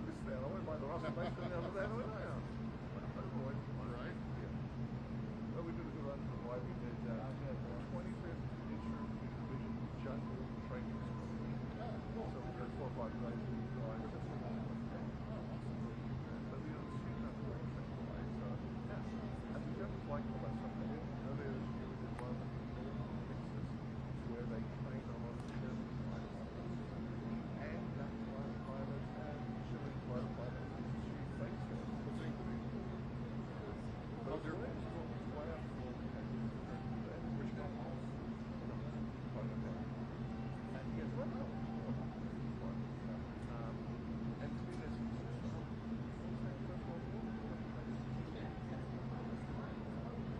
understand. I went by the Russell Bank and over there. Right? Yeah. Well, we did a good run for why we did 25th Insurance Division Jungle Training School. So we had 4 or 5 guys who drive. But we don't see that very specialized. And the Germans like all that stuff. They didn't know there was one of the fixes where they train a lot of German pilots. And that's why the pilots and Chilean pilots shoot planes there. But they're way up for which one? And he gets one out. And to me, there's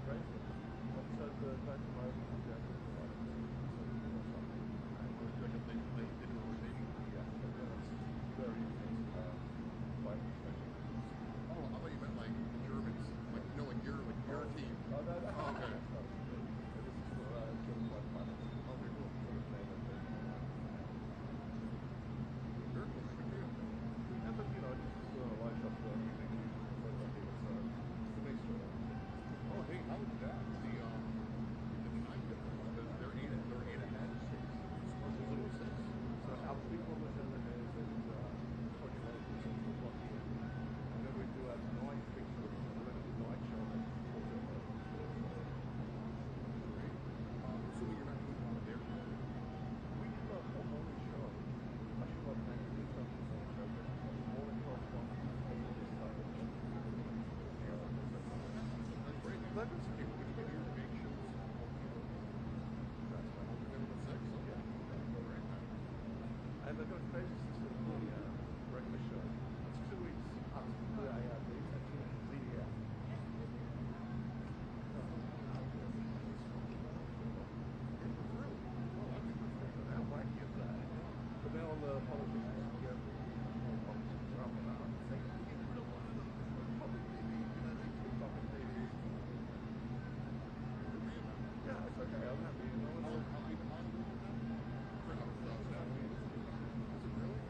crazy. So the back of my very fighting training. Oh, I thought you meant like the Germans, like like your team. Oh, no, okay. This is for German flight pilots. Oh, very cool. Very cool. Good for you. And but just doing a light shop for evening. It's a mixture. Oh, hey, how was that? The time difference. They're eight ahead. Supposed to be a little 6. So our people was in the news and 20 o'clock here. And then we do a night picture, a little night show. So you're not doing one there? We do a whole morning show. I should have been doing something on the show. Morning 12 o'clock. That's great. Would you give your big shows? That's right. They were the 6? Yeah. Right. And they're going crazy since the regular show. It's 2 weeks up to the IRB and ZDF. How wacky is that? But now all the politicians together, Trump and say, in real life, public TV, public TV. Yeah, it's okay. I'm happy. How even on the is it really?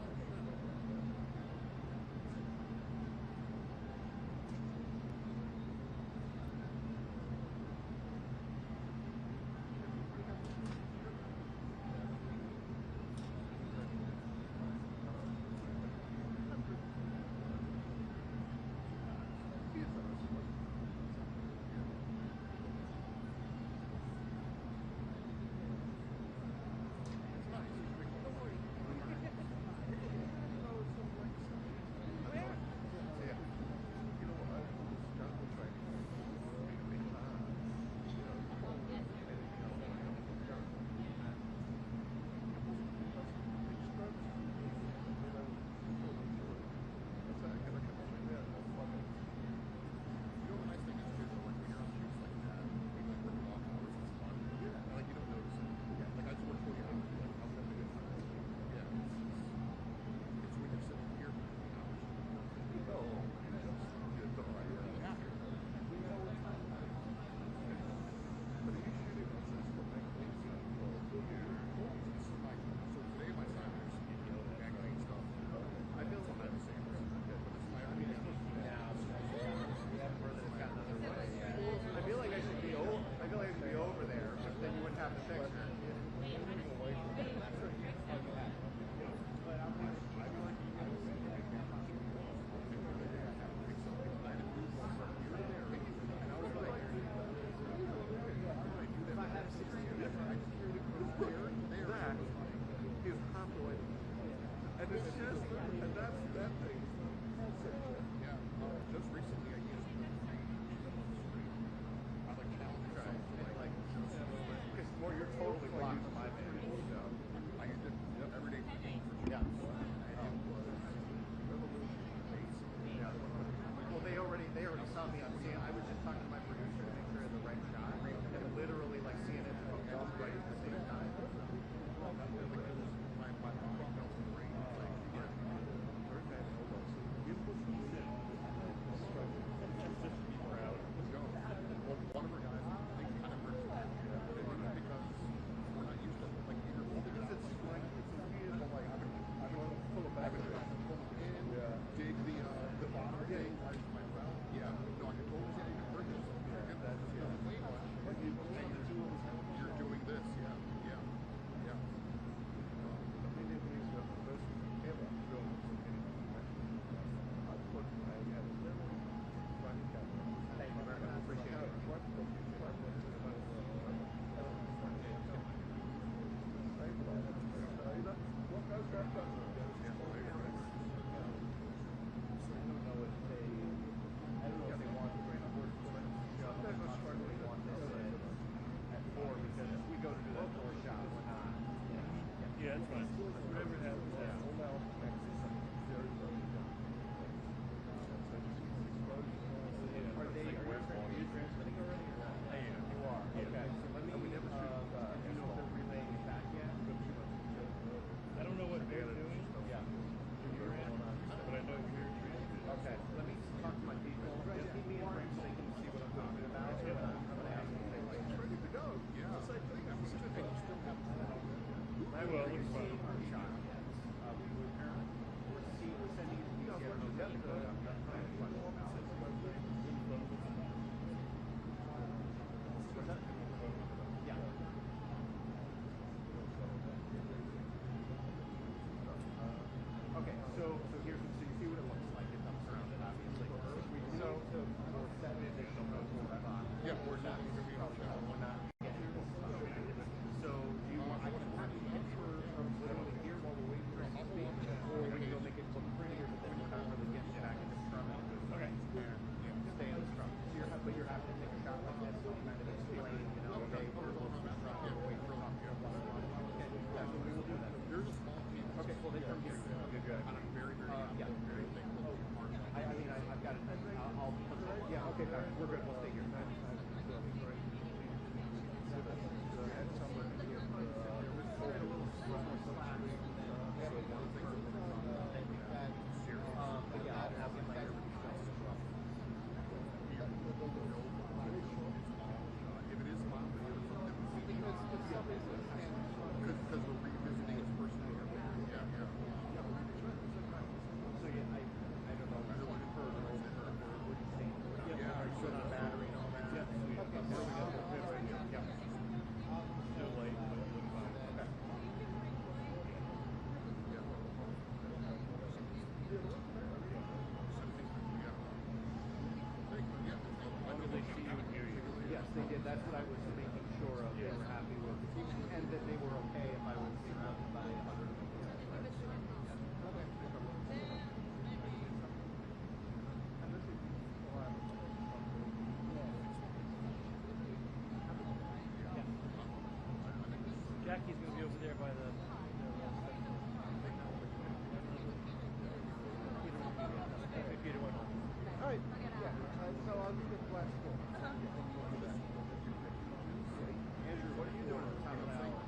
And it's just, and that's that thing. Yeah, just recently I used the I like challenge myself to like because more you're totally blocked from my man. I used it every day for Yeah. and it was revolutionary. Yeah. Well, they already saw me on CNN. I was just talking to my producer to make sure I had the right shot, and literally like CNN and both right at the same time. One of our guys, they kind of hurts because we're not used to like you're holding it Jackie's going to be over there by the Peter went home. All right. Yeah. So I'll just get black school. Andrew, what are you doing on top of that?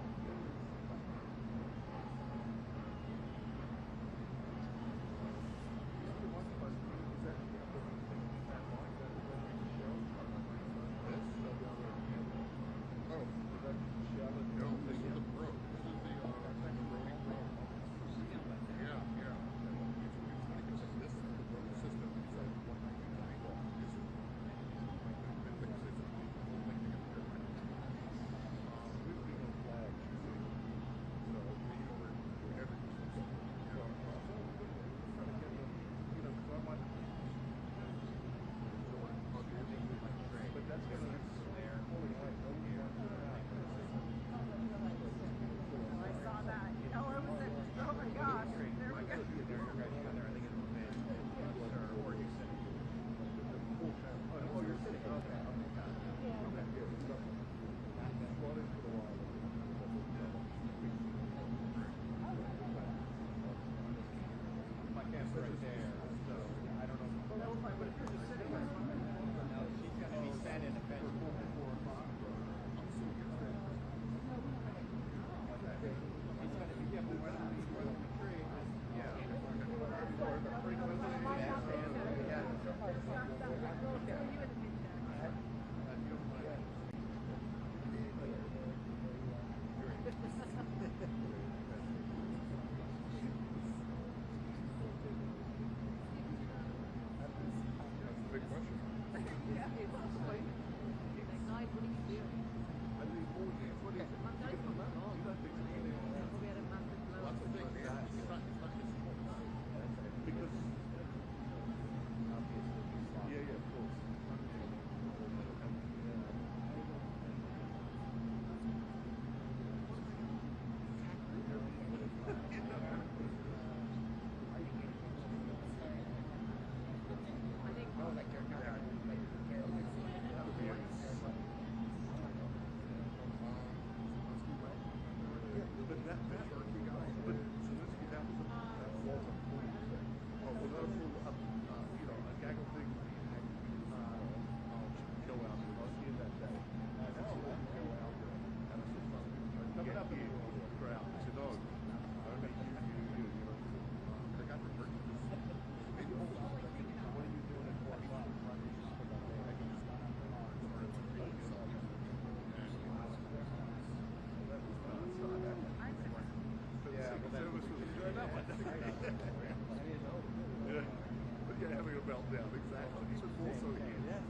Meltdown, exactly. He was also here. Yeah.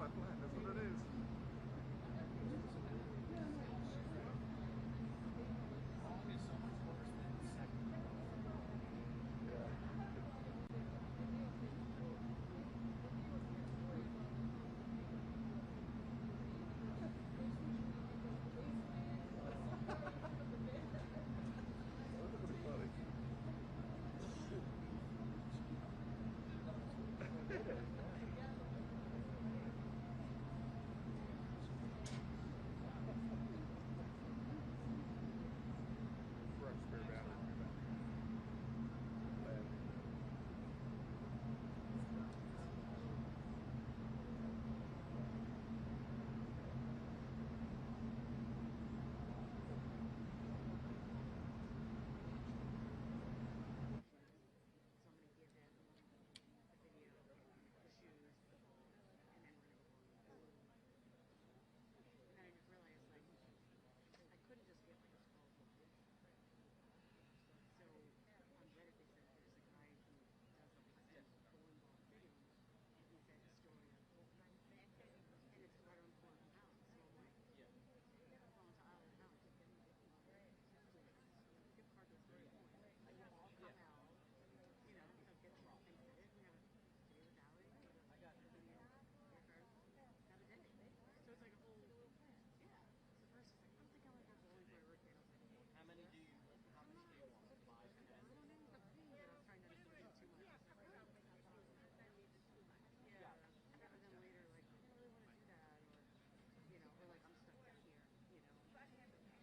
my plan. That's what it is. It's so much worse than the second. Fresh spare battery. So I'm gonna give him the video, the shoes, and then we're gonna go on. And then I just realized like I couldn't just get like a small book. So on Reddit they said there's a guy who does a custom bowling ball fitting, and he said the story of and it's right around the corner from the house. So I'm like, I'm going to our house. Gift card was very important. Like we'll all come out. You know, get some things fitted. We have a video with Allie. I got the video with her. Have a day. So it's like a whole, yeah. So first it's like, I'm thinking I'm gonna go bowling for my birthday. And I was like, How many do you, how much do you want? 5, 10? I don't know, but I was trying not to do too much. Yeah. And then later, like, I don't really want to do that, or, you know, or like I'm stuck down here, you know. And he's bowling.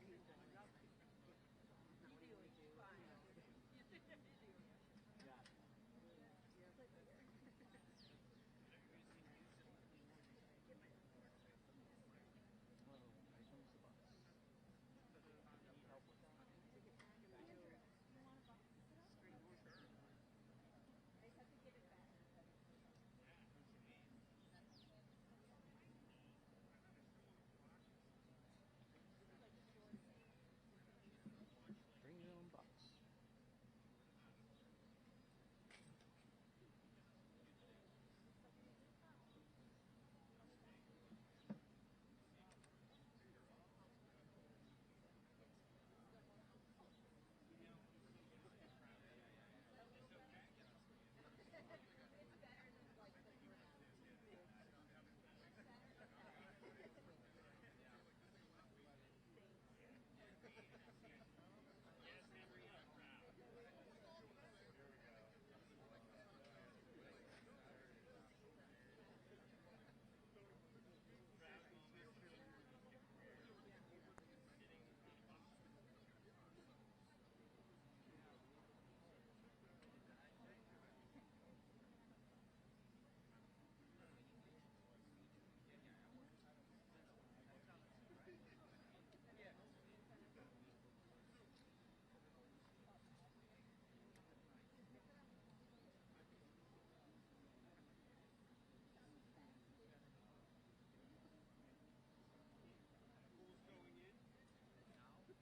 What do you want to do? You know. Yeah. Well, here comes the bus. Need help with that? Bring your own box.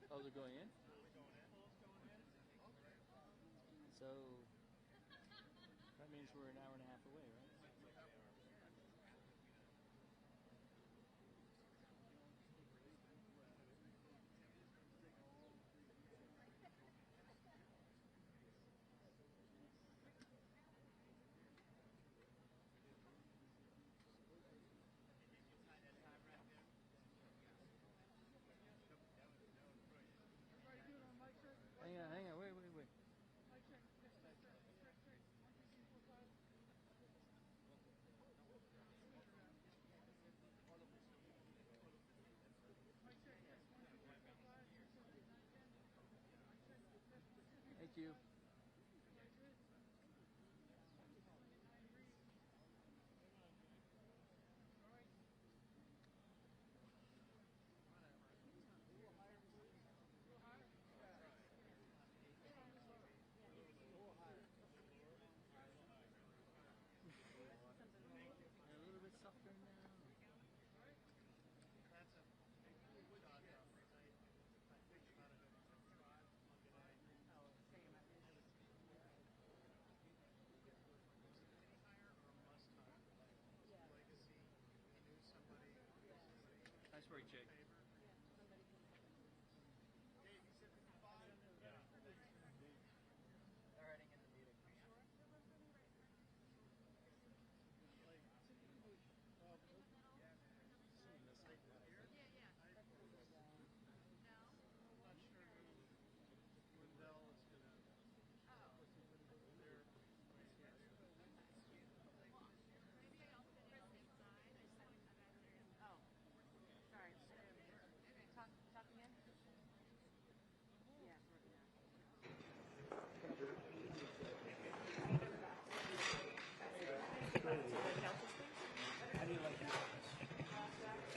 Oh, they're going in? So, that means we're an hour and a half away, right? Hang on, wait. Thank you. A little bit softer now. That's a big shot. I think about it. Oh, same. for you, Jake. They're heading in the meeting. Oh, sorry. Talk again? Yeah, it's working out.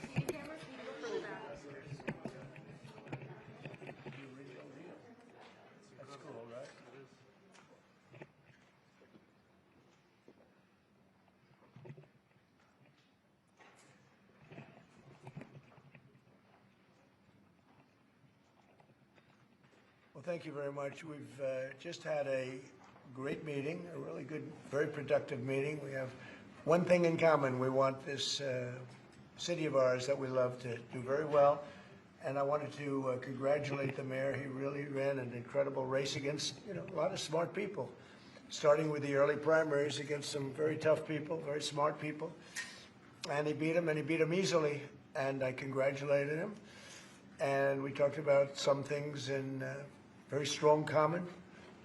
TV camera? Can you go further back? That's cool, right? Well, thank you very much. We've just had a great meeting, a really good, very productive meeting. We have one thing in common. We want this city of ours that we love to do very well. And I wanted to congratulate the mayor. He really ran an incredible race against, a lot of smart people, starting with the early primaries against some very tough people, very smart people. And he beat them easily. And I congratulated him. And we talked about some things in very strong common,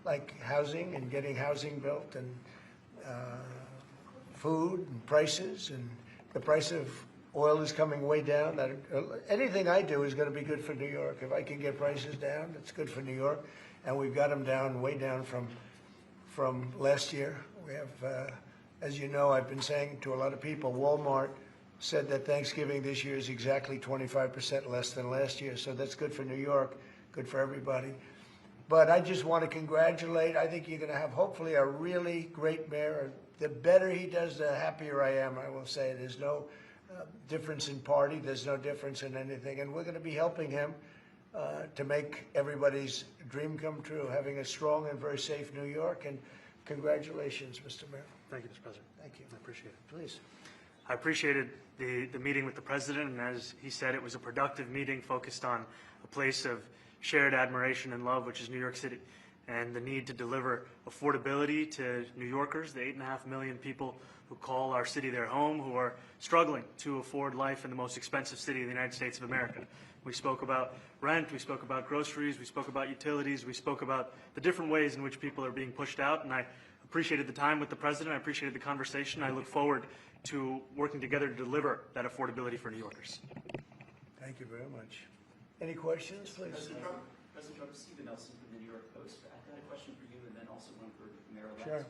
like housing and getting housing built, and food and prices, and the price of oil is coming way down. Anything I do is going to be good for New York. If I can get prices down, it's good for New York. And we've got them down, way down from last year. We have, as you know, I've been saying to a lot of people, Walmart said that Thanksgiving this year is exactly 25% less than last year. So that's good for New York, good for everybody. But I just want to congratulate. I think you're going to have, hopefully, a really great mayor. The better he does, the happier I am, I will say. There's no difference in party. There's no difference in anything. And we're going to be helping him to make everybody's dream come true, having a strong and very safe New York. And congratulations, Mr. Mayor. Thank you, Mr. President. Thank you. I appreciate it. Please. I appreciated the meeting with the president, and as he said, it was a productive meeting focused on a place of shared admiration and love, which is New York City, and the need to deliver affordability to New Yorkers, the 8.5 million people who call our city their home, who are struggling to afford life in the most expensive city in the United States of America. We spoke about rent, we spoke about groceries, we spoke about utilities, we spoke about the different ways in which people are being pushed out, and I appreciated the time with the president, I appreciated the conversation. I look forward to working together to deliver that affordability for New Yorkers. Thank you very much. Any questions, please? President Trump, Stephen Nelson from the New York Post. I've got a question for you and then also one for Mayor-elect. Sure.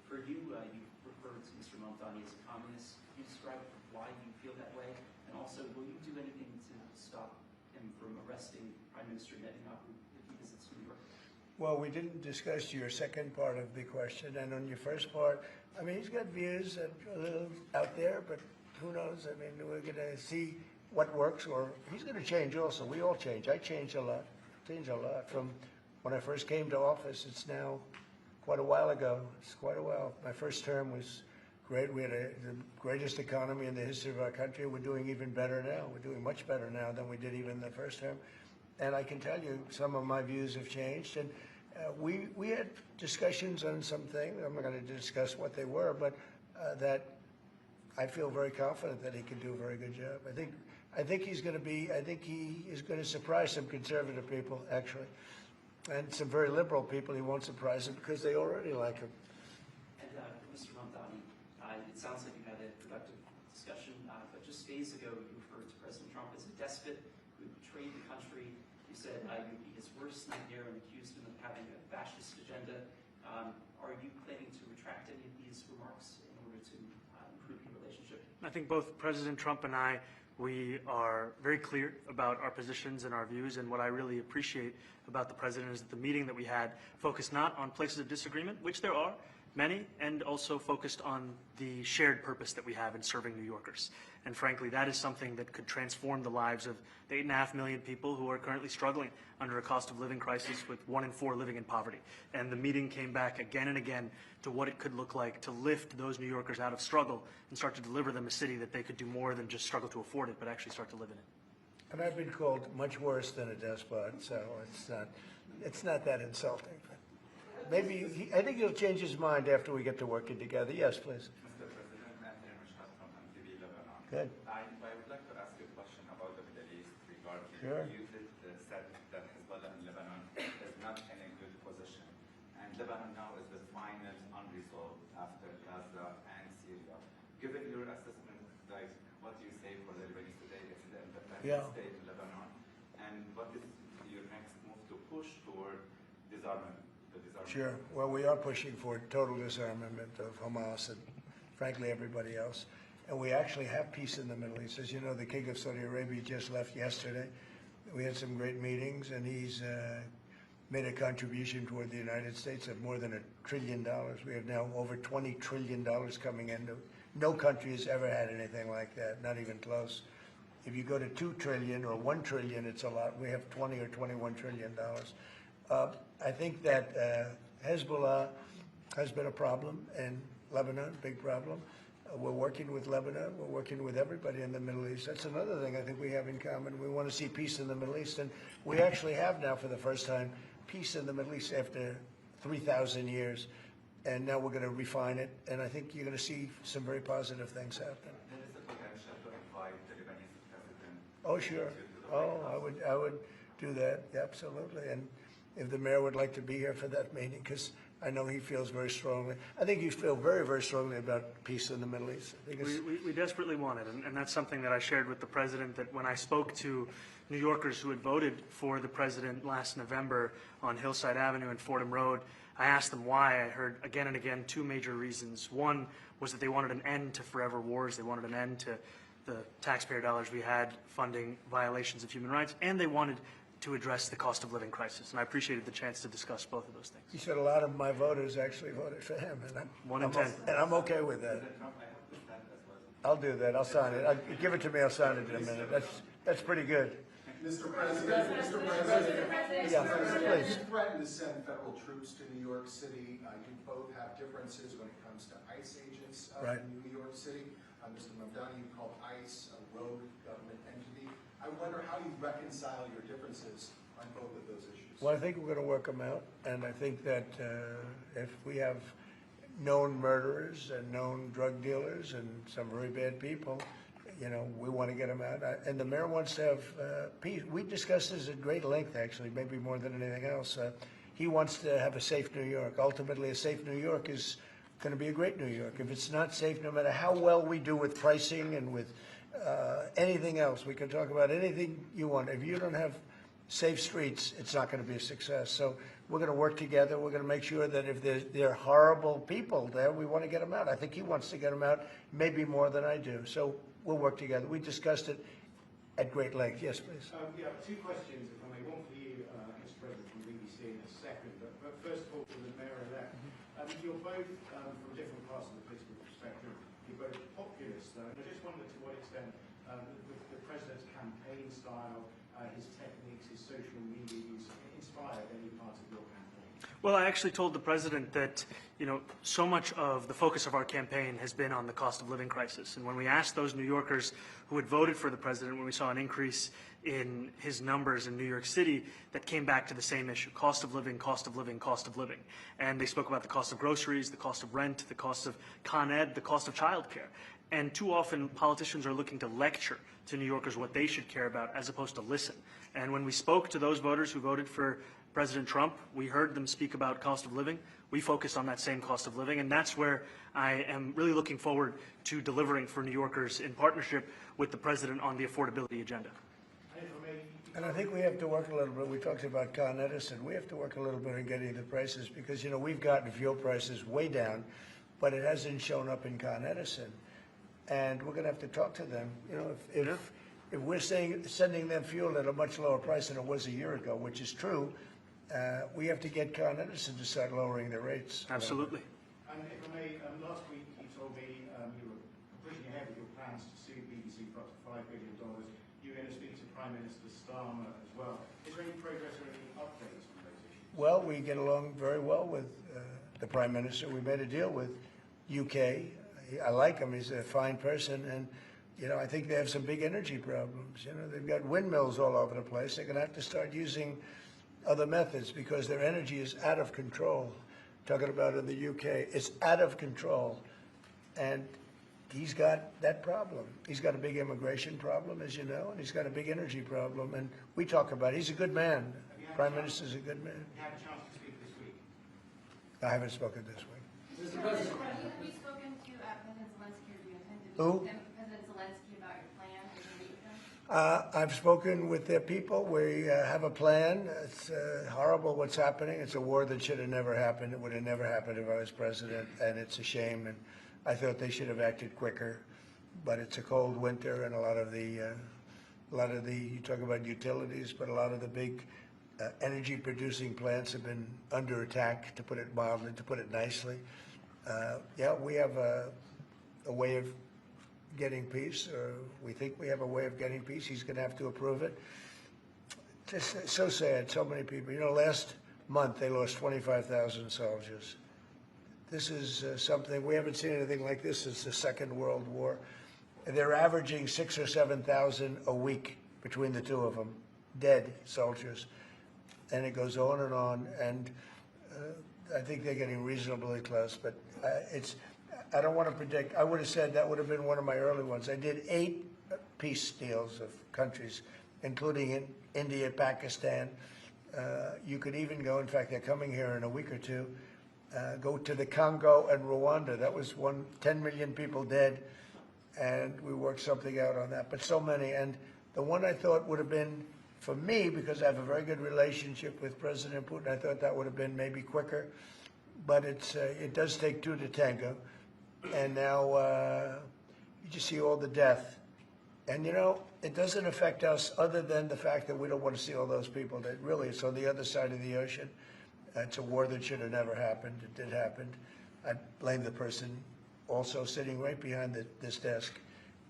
For you, you referred to Mr. Mamdani as a communist. Can you describe why you feel that way? And also, will you do anything to stop him from arresting Prime Minister Netanyahu if he visits New York? Well, we didn't discuss your second part of the question. And on your first part, I mean, he's got views that are a little out there, but who knows? I mean, we're going to see what works, or he's going to change also. We all change. I changed a lot. From when I first came to office. It's now quite a while ago. It's quite a while. My first term was great. We had the greatest economy in the history of our country. We're doing even better now. We're doing much better now than we did even the first term. And I can tell you some of my views have changed. And we had discussions on some things. I'm not going to discuss what they were, but that I feel very confident that he can do a very good job. I think he's going to be. I think he is going to surprise some conservative people, actually, and some very liberal people. He won't surprise them because they already like him. And Mr. Mamdani, it sounds like you had a productive discussion, but just days ago you referred to President Trump as a despot who betrayed the country. You said you would be his worst nightmare and accused him of having a fascist agenda. Are you planning to retract any of these remarks in order to improve your relationship? I think both President Trump and I, we are very clear about our positions and our views, and what I really appreciate about the president is that the meeting that we had focused not on places of disagreement, which there are many, and also focused on the shared purpose that we have in serving New Yorkers. And frankly, that is something that could transform the lives of the 8.5 million people who are currently struggling under a cost of living crisis, with 1 in 4 living in poverty. And the meeting came back again and again to what it could look like to lift those New Yorkers out of struggle and start to deliver them a city that they could do more than just struggle to afford it, but actually start to live in it. And I've been called much worse than a despot, so it's not that insulting. Maybe I think he'll change his mind after we get to working together. Yes, please. Mr. President, Anthony Mashhad from MTV Lebanon. Good. I would like to ask you a question about the Middle East regarding Sure. you said that Hezbollah in Lebanon is not in a good position. And Lebanon now is the final unresolved after Gaza and Syria. Given your assessment, like what do you say for the Lebanese today? It's the independent state in Lebanon. And what is your next move to push toward disarmament? Sure. Well, we are pushing for total disarmament of Hamas and, frankly, everybody else. And we actually have peace in the Middle East. As you know, the King of Saudi Arabia just left yesterday. We had some great meetings, and he's made a contribution toward the United States of more than $1 trillion. We have now over $20 trillion coming in. No country has ever had anything like that, not even close. If you go to 2 trillion or 1 trillion, it's a lot. We have 20 or 21 trillion dollars. I think that Hezbollah has been a problem in Lebanon, big problem. We're working with Lebanon. We're working with everybody in the Middle East. That's another thing I think we have in common. We want to see peace in the Middle East, and we actually have now, for the first time, peace in the Middle East after 3,000 years. And now we're going to refine it, and I think you're going to see some very positive things happen. There is a potential to invite the Lebanese president. Oh, sure. I would do that, absolutely. And if the mayor would like to be here for that meeting, because I know he feels very strongly. I think you feel very, very strongly about peace in the Middle East. I think we desperately want it, and that's something that I shared with the president, that when I spoke to New Yorkers who had voted for the president last November on Hillside Avenue and Fordham Road, I asked them why. I heard again and again 2 major reasons. One was that they wanted an end to forever wars. They wanted an end to the taxpayer dollars we had funding violations of human rights, and they wanted to address the cost of living crisis. And I appreciated the chance to discuss both of those things. He said a lot of my voters actually voted for him, and I'm okay with that. I'll do that. I'll sign it. Give it to me. I'll sign it in a minute. That's pretty good. Mr. President, Yeah, please. You threatened to send federal troops to New York City. You both have differences when it comes to ICE agents Right. in New York City. Mr. Mamdani, you called ICE a rogue government entity. I wonder how you reconcile your differences on both of those issues. Well, I think we're going to work them out, and I think that if we have known murderers and known drug dealers and some very bad people, you know, we want to get them out. And the mayor wants to have peace. We discussed this at great length, actually, maybe more than anything else. He wants to have a safe New York. Ultimately, a safe New York is going to be a great New York. If it's not safe, no matter how well we do with pricing and with anything else, we can talk about anything you want. If you don't have safe streets, it's not going to be a success. So we're going to work together. We're going to make sure that if there are horrible people there, we want to get them out. I think he wants to get them out maybe more than I do. So we'll work together. We discussed it at great length. Yes, please. Yeah, 2 questions, if I may. One for you, Mr. President, from BBC in a second. But first of all, for the mayor-elect. You're both from different parts of the political spectrum. You're both populists, though. And I just wonder to what extent the president's campaign style, his techniques, his social media use inspired any part of your campaign? Well, I actually told the president that, you know, so much of the focus of our campaign has been on the cost of living crisis. And when we asked those New Yorkers who had voted for the president, when we saw an increase in his numbers in New York City, that came back to the same issue: cost of living, cost of living, cost of living. And they spoke about the cost of groceries, the cost of rent, the cost of Con Ed, the cost of childcare. And too often, politicians are looking to lecture to New Yorkers what they should care about, as opposed to listen. And when we spoke to those voters who voted for President Trump, we heard them speak about cost of living. We focused on that same cost of living, and that's where I am really looking forward to delivering for New Yorkers in partnership with the president on the affordability agenda. And I think we have to work a little bit. We talked about Con Edison. We have to work a little bit on getting the prices, because, you know, we've gotten fuel prices way down, but it hasn't shown up in Con Edison. And we're going to have to talk to them. You know, if we're sending them fuel at a much lower price than it was a year ago, which is true, we have to get Con Edison to start lowering their rates. Absolutely. And if I may, last week you told me you were pushing ahead with your plans to sue BBC billion. You're going to speak to Prime Minister Starmer as well. Is there any progress or any updates on those issues? Well, we get along very well with the Prime Minister. We made a deal with UK. I like him. He's a fine person. And, you know, I think they have some big energy problems. You know, they've got windmills all over the place. They're going to have to start using other methods because their energy is out of control. Talking about in the UK, it's out of control. And he's got that problem. He's got a big immigration problem, as you know, and he's got a big energy problem. And we talk about it. He's a good man. Prime Minister's a good man. You had a chance to speak this week. I haven't spoken this week. Mr. President, have you spoken to President Zelensky, or do you intend to Who? meet with President Zelensky about your plan? Are you going to meet with him? I've spoken with their people. We have a plan. It's horrible what's happening. It's a war that should have never happened. It would have never happened if I was president, and it's a shame. And I thought they should have acted quicker. But it's a cold winter, and a lot of the you talk about utilities, but a lot of the big energy-producing plants have been under attack, to put it mildly, to put it nicely. Yeah, we have a way of getting peace, or we think we have a way of getting peace. He's going to have to approve it. Just so sad, so many people. You know, last month they lost 25,000 soldiers. This is something, we haven't seen anything like this since the Second World War. They're averaging 6,000 or 7,000 a week between the two of them, dead soldiers. And it goes on, and I think they're getting reasonably close, but I don't want to predict. I would have said that would have been one of my early ones. I did 8 peace deals of countries, including in India, Pakistan. You could even go, in fact, they're coming here in a week or two, go to the Congo and Rwanda. That was 10 million people dead, and we worked something out on that. But so many, and the one I thought would have been, for me, because I have a very good relationship with President Putin, I thought that would have been maybe quicker. But it does take 2 to tango. And now you just see all the death. And, you know, it doesn't affect us other than the fact that we don't want to see all those people. That really, it's on the other side of the ocean. It's a war that should have never happened. It did happen. I blame the person also sitting right behind this desk.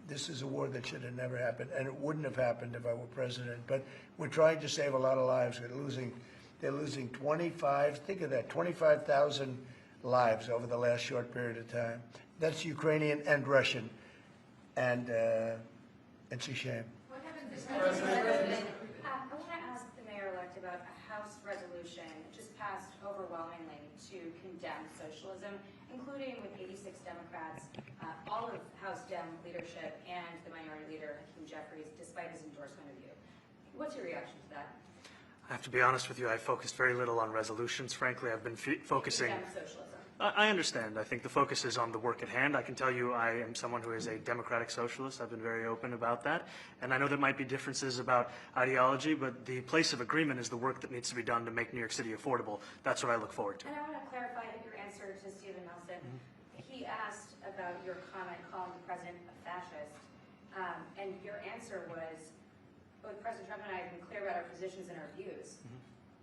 This is a war that should have never happened, and it wouldn't have happened if I were president. But we're trying to save a lot of lives. They're losing 25, think of that, 25,000 lives over the last short period of time. That's Ukrainian and Russian, and it's a shame. What happens if President? I want to ask the mayor-elect about a House resolution just passed overwhelmingly to condemn socialism, including with 86 Democrats, all of House Dem leadership, and the minority leader, Hakeem Jeffries, despite his endorsement of you. What's your reaction to that? I have to be honest with you, I focused very little on resolutions. Frankly, I've been focusing... Condemn socialism. I understand. I think the focus is on the work at hand. I can tell you I am someone who is a democratic socialist. I've been very open about that. And I know there might be differences about ideology, but the place of agreement is the work that needs to be done to make New York City affordable. That's what I look forward to. And I want to clarify your answer to Stephen Nelson. He asked about your comment calling the president a fascist. And your answer was, both President Trump and I have been clear about our positions and our views.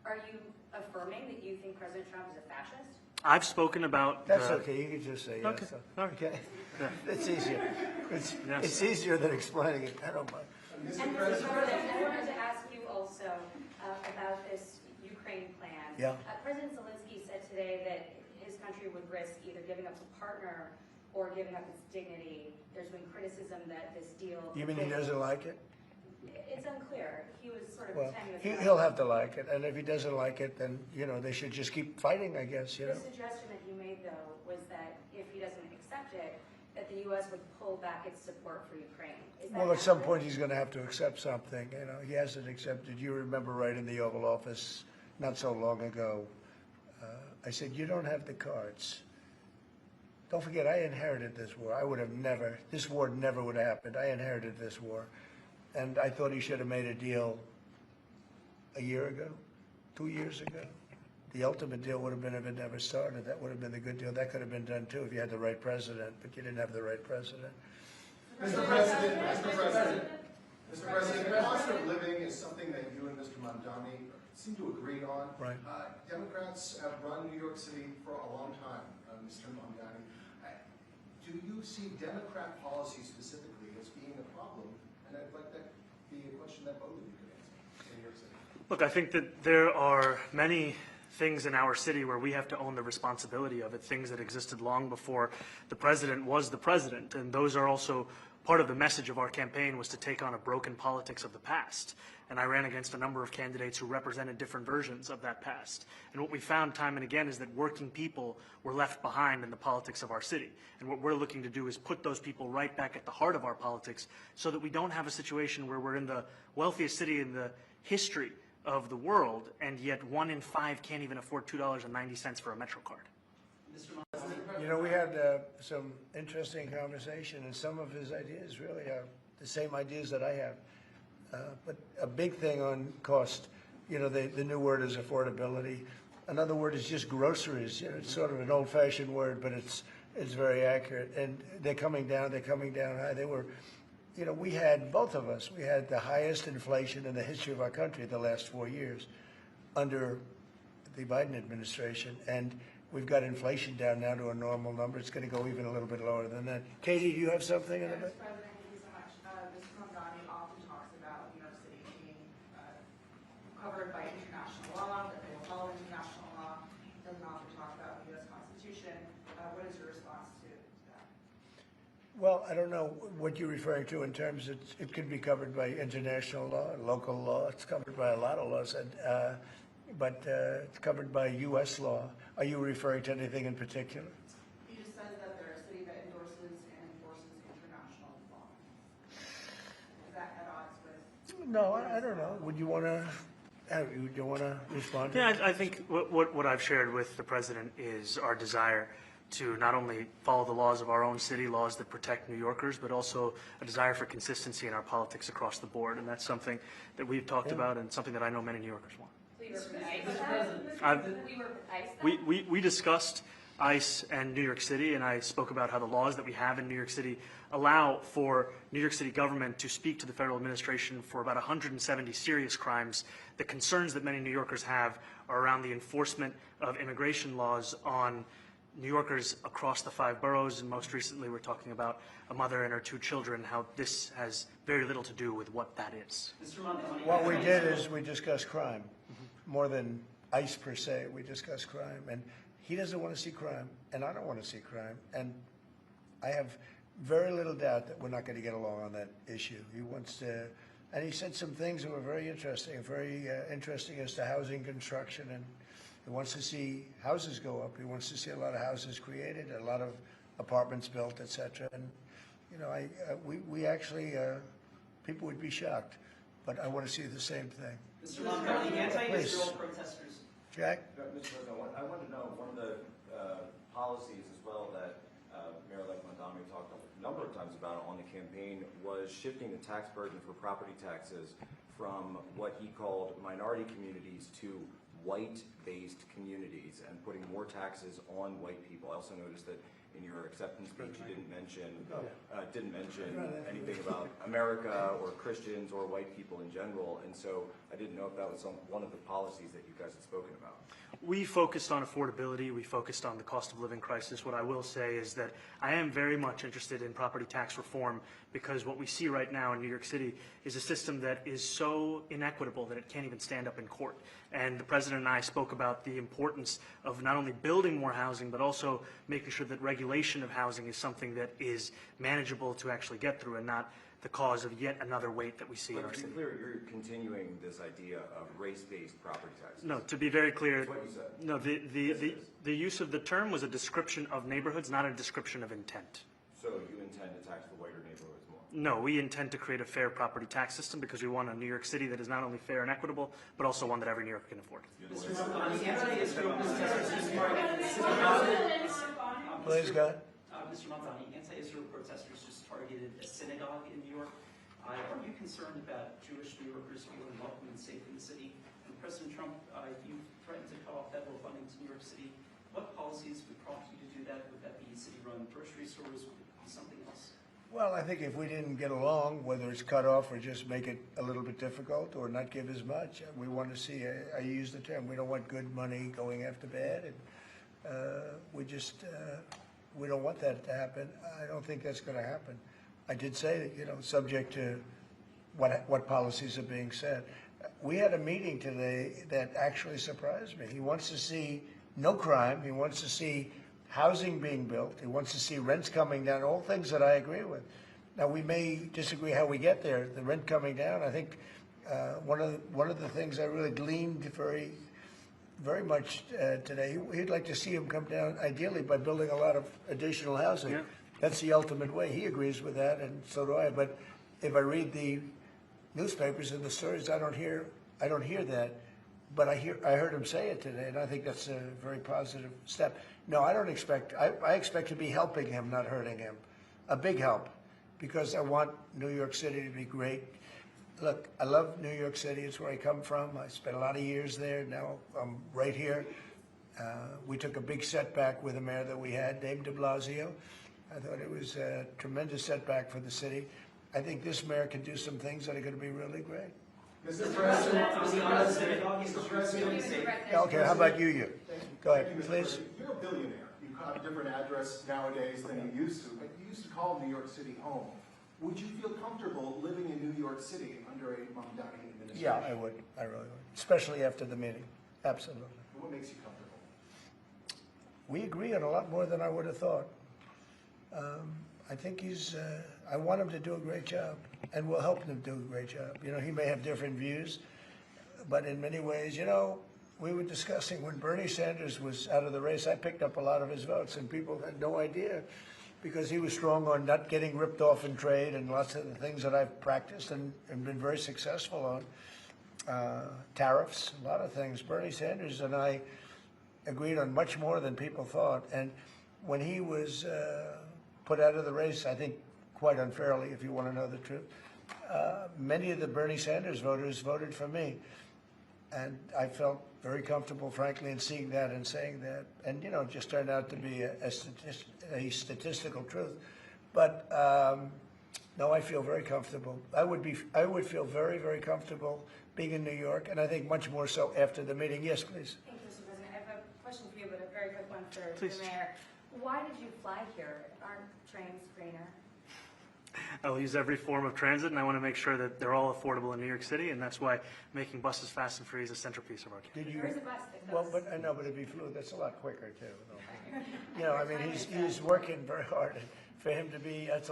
Are you affirming that you think President Trump is a fascist? I've spoken about... That's okay. You can just say yes. Okay. All right. Okay. Yeah. It's easier. Yes. It's easier than explaining it. I don't mind. And Mr. President, I wanted to ask you also about this Ukraine plan. Yeah. President Zelensky said today that his country would risk either giving up a partner or giving up its dignity. There's been criticism that this deal... You mean he doesn't like it? It's unclear. He was sort of Well, tenuous. he'll have to like it, and if he doesn't like it, then, you know, they should just keep fighting, I guess, you know. The suggestion that you made, though, was that if he doesn't accept it, that the U.S. would pull back its support for Ukraine. Is that Well, at some accurate? point, he's going to have to accept something, you know. He hasn't accepted. You remember right in the Oval Office, not so long ago, I said, you don't have the cards. Don't forget, I inherited this war. I would have never, this war never would have happened. I inherited this war. And I thought he should have made a deal a year ago, 2 years ago. The ultimate deal would have been if it never started. That would have been the good deal. That could have been done too if you had the right president, but you didn't have the right president. Mr. President, Mr. President, cost of living is something that you and Mr. Mamdani seem to agree on. Right. Democrats have run New York City for a long time, Mr. Mamdani. Do you see Democrat policy specifically as being a problem? And question that both of you could answer in New York City. Look, I think that there are many things in our city where we have to own the responsibility of it, things that existed long before the president was the president. And those are also part of the message of our campaign, was to take on a broken politics of the past. And I ran against a number of candidates who represented different versions of that past. And what we found time and again is that working people were left behind in the politics of our city. And what we're looking to do is put those people right back at the heart of our politics, so that we don't have a situation where we're in the wealthiest city in the history of the world, and yet 1 in 5 can't even afford $2.90 for a Metro card. You know, we had some interesting conversation, and some of his ideas really are the same ideas that I have. But a big thing on cost, you know, the new word is affordability. Another word is just groceries. You know, it's sort of an old-fashioned word, but it's very accurate. And they're coming down high. They were, you know, we had, both of us, we had the highest inflation in the history of our country the last 4 years under the Biden administration. And we've got inflation down now to a normal number. It's going to go even a little bit lower than that. Katie, do you have something in a bit? Mr. President, thank you so much. Mr. Mamdani often talks about New York City being covered by international law, that they will follow international law. Doesn't often talk about the U.S. Constitution. What is your response to that? Well, I don't know what you're referring to in terms of it could be covered by international law, local law. It's covered by a lot of laws, but it's covered by U.S. law. Are you referring to anything in particular? He just says that they're a city that endorses and enforces international law. Is that at odds with? No, I don't know. Would you want to respond to Yeah, that? I think what I've shared with the president is our desire to not only follow the laws of our own city, laws that protect New Yorkers, but also a desire for consistency in our politics across the board. And that's something that we've talked about, and something that I know many New Yorkers want. We discussed ICE and New York City, and I spoke about how the laws that we have in New York City allow for New York City government to speak to the federal administration for about 170 serious crimes. The concerns that many New Yorkers have are around the enforcement of immigration laws on New Yorkers across the 5 boroughs, and most recently we're talking about a mother and her 2 children, how this has very little to do with what that is. What we did is we discussed crime. More than ICE per se, we discussed crime. And he doesn't want to see crime, and I don't want to see crime. And I have very little doubt that we're not going to get along on that issue. He wants to, and he said some things that were very interesting as to housing construction, and he wants to see houses go up. He wants to see a lot of houses created, a lot of apartments built, et cetera. And, you know, we actually, people would be shocked, but I want to see the same thing. Mr. Mamdani, anti-Israel protesters. Jack? Mr. President, I wanted to know, one of the policies as well that Mayor-elect Mamdani talked a number of times about on the campaign was shifting the tax burden for property taxes from what he called minority communities to white-based communities, and putting more taxes on white people. I also noticed that in your acceptance speech you didn't mention anything about America or Christians or white people in general, and so I didn't know if that was one of the policies that you guys had spoken about. We focused on affordability. We focused on the cost of living crisis. What I will say is that I am very much interested in property tax reform, because what we see right now in New York City is a system that is so inequitable that it can't even stand up in court. And the president and I spoke about the importance of not only building more housing, but also making sure that regulation of housing is something that is manageable to actually get through, and not the cause of yet another weight that we see in our But to city. be clear, you're continuing this idea of race-based property taxes. No, to be very clear, That's what you said. no, the use of the term was a description of neighborhoods, not a description of intent. So you intend to tax the whiter neighborhoods more? No, we intend to create a fair property tax system, because we want a New York City that is not only fair and equitable, but also one that every New Yorker can afford. Mr. Mamdani, anti-Israel protesters just targeted Please, God. Mr. Mamdani, anti-Israel protesters just targeted a synagogue in New York. Are you concerned about Jewish New Yorkers feeling welcome and safe in the city? And President Trump, you threatened to cut off federal funding to New York City. What policies would prompt you to do that? Would that be city-run grocery stores? Would it be something else? Well, I think if we didn't get along, whether it's cut off or just make it a little bit difficult or not give as much, we want to see, I use the term, we don't want good money going after bad. And we don't want that to happen. I don't think that's going to happen. I did say that, you know, subject to what policies are being said. We had a meeting today that actually surprised me. He wants to see no crime. He wants to see housing being built. He wants to see rents coming down, all things that I agree with. Now, we may disagree how we get there. The rent coming down, I think one of the things I really gleaned very much today, he'd like to see him come down ideally by building a lot of additional housing. Yeah. That's the ultimate way. He agrees with that, and so do I. But if I read the newspapers and the stories, I don't hear that. But I heard him say it today, and I think that's a very positive step. No, I don't expect. I expect to be helping him, not hurting him. A big help, because I want New York City to be great. Look, I love New York City. It's where I come from. I spent a lot of years there. Now I'm right here. We took a big setback with the mayor that we had, Dame de Blasio. I thought it was a tremendous setback for the city. I think this mayor can do some things that are going to be really great. Mr. President, Mr. President. Okay, how about you? Go ahead, Thank you, Mr. please. President. You're a billionaire. You have a different address nowadays than you used to, but you used to call New York City home. Would you feel comfortable living in New York City under a Mamdani administration? Yeah, I would. I really would. Especially after the meeting. Absolutely. What makes you comfortable? We agree on a lot more than I would have thought. I think I want him to do a great job, and we'll help him do a great job. You know, he may have different views, but in many ways, you know, we were discussing when Bernie Sanders was out of the race, I picked up a lot of his votes, and people had no idea, because he was strong on not getting ripped off in trade and lots of the things that I've practiced and been very successful on. Tariffs, a lot of things. Bernie Sanders and I agreed on much more than people thought. And when he was put out of the race, I think quite unfairly, if you want to know the truth, many of the Bernie Sanders voters voted for me. And I felt very comfortable, frankly, in seeing that and saying that. And, you know, it just turned out to be a statistical truth. But, no, I feel very comfortable. I would feel very, very comfortable being in New York, and I think much more so after the meeting. Yes, please. Thank you, Mr. President. I have a question for you, but a very quick one for Please. the mayor. Why did you fly here? Aren't trains greener? I'll use every form of transit, and I want to make sure that they're all affordable in New York City, and that's why making buses fast and free is a centerpiece of our campaign. Did you? There is a bus that Well, goes. but I know, but if he flew, that's a lot quicker too. You know, I mean, he's working very hard. For him to be, that's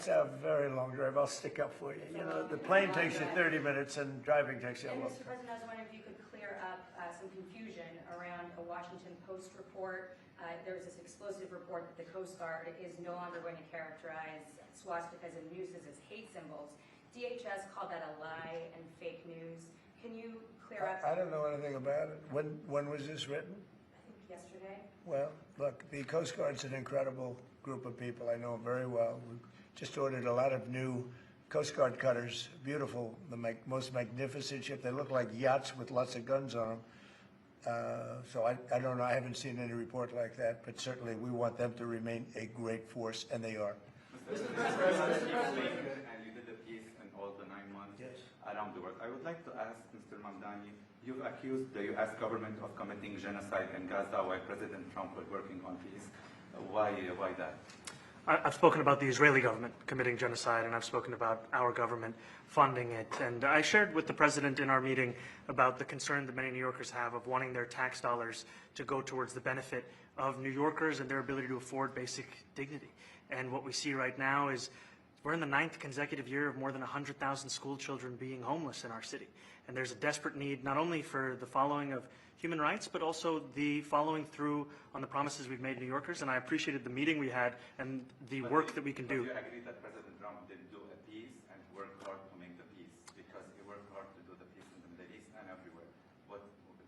a very long drive. I'll stick up for you. You know, the plane takes you 30 minutes and driving takes you a And long Mr. time. President, I was wondering if you could clear up some confusion around a Washington Post report. There was this explosive report that the Coast Guard is no longer going to characterize swastikas and nooses as hate symbols. DHS called that a lie and fake news. Can you clear up? I don't know anything about it. When was this written? I think yesterday. Well, look, the Coast Guard's an incredible group of people. I know them very well. We just ordered a lot of new Coast Guard cutters, beautiful, the most magnificent ship. They look like yachts with lots of guns on them. So I don't know. I haven't seen any report like that, but certainly we want them to remain a great force, and they are. Mr. President, and you did a piece in all the 9 months Yes. around the world. I would like to ask Mr. Mamdani, you've accused the U.S. government of committing genocide in Gaza while President Trump was working on peace. Why that? I've spoken about the Israeli government committing genocide, and I've spoken about our government funding it. And I shared with the president in our meeting about the concern that many New Yorkers have of wanting their tax dollars to go towards the benefit of New Yorkers and their ability to afford basic dignity. And what we see right now is we're in the 9th consecutive year of more than 100,000 school children being homeless in our city. And there's a desperate need not only for the following of human rights, but also the following through on the promises we've made New Yorkers. And I appreciated the meeting we had and the work that we can do. Do you agree that President Trump did do a peace and worked hard to make the peace? Because he worked hard to do the peace in the Middle East and everywhere.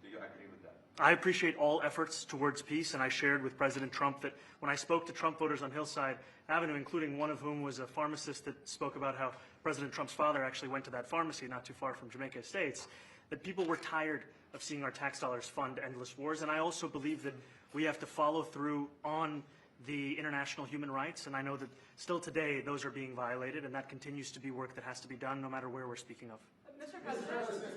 Do you agree with that? I appreciate all efforts towards peace, and I shared with President Trump that when I spoke to Trump voters on Hillside Avenue, including one of whom was a pharmacist that spoke about how President Trump's father actually went to that pharmacy not too far from Jamaica Estates, that people were tired of seeing our tax dollars fund endless wars. And I also believe that we have to follow through on the international human rights, and I know that still today those are being violated, and that continues to be work that has to be done no matter where we're speaking of. Mr. President,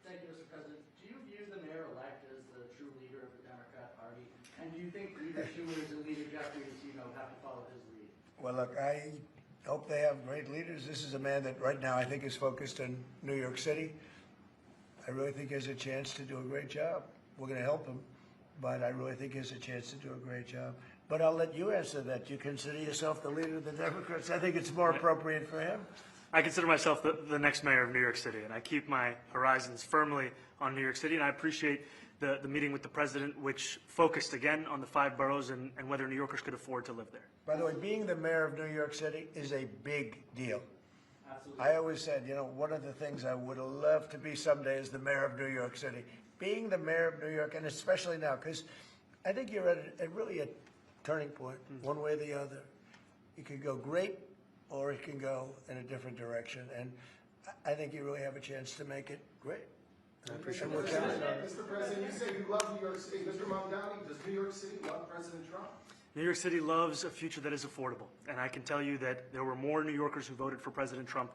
thank you, Mr. President. Do you view the mayor-elect as the true leader of the Democrat Party? And do you think Leader Schumer and Leader Jeffries, have to follow his lead? Well, look, I hope they have great leaders. This is a man that right now I think is focused in New York City. I really think he has a chance to do a great job. We're going to help him, but I really think he has a chance to do a great job. But I'll let you answer that. You consider yourself the leader of the Democrats? I think it's more appropriate for him. I consider myself the next mayor of New York City, and I keep my horizons firmly on New York City, and I appreciate the meeting with the president, which focused again on the 5 boroughs and whether New Yorkers could afford to live there. By the way, being the mayor of New York City is a big deal. Absolutely. I always said, you know, one of the things I would love to be someday is the mayor of New York City. Being the mayor of New York, and especially now, because I think you're at really a turning point, one way or the other. It could go great, or it can go in a different direction. And I think you really have a chance to make it great. I appreciate what you're saying. Mr. President, you say you love New York City. Mr. Mamdani, does New York City love President Trump? New York City loves a future that is affordable, and I can tell you that there were more New Yorkers who voted for President Trump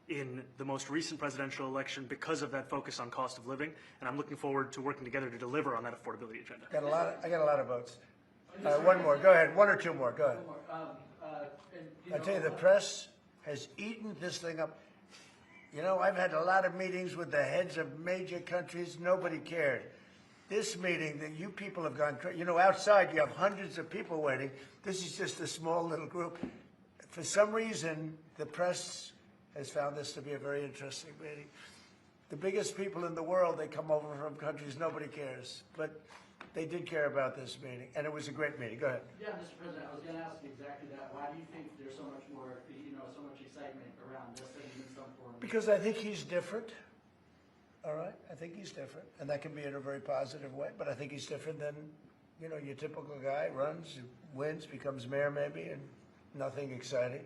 in the most recent presidential election because of that focus on cost of living, and I'm looking forward to working together to deliver on that affordability agenda. I got a lot of votes. One more. Go ahead. 1 or 2 more. Go ahead. One more. I tell you, the press has eaten this thing up. You know, I've had a lot of meetings with the heads of major countries. Nobody cared. This meeting that you people have gone crazy. You know, outside you have hundreds of people waiting. This is just a small little group. For some reason, the press has found this to be a very interesting meeting. The biggest people in the world, they come over from countries nobody cares. But they did care about this meeting, and it was a great meeting. Go ahead. Yeah, Mr. President, I was going to ask you exactly that. Why do you think there's so much more, so much excitement around this than even some forum? Because I think he's different. All right, I think he's different, and that can be in a very positive way. But I think he's different than, your typical guy runs, wins, becomes mayor maybe, and nothing exciting.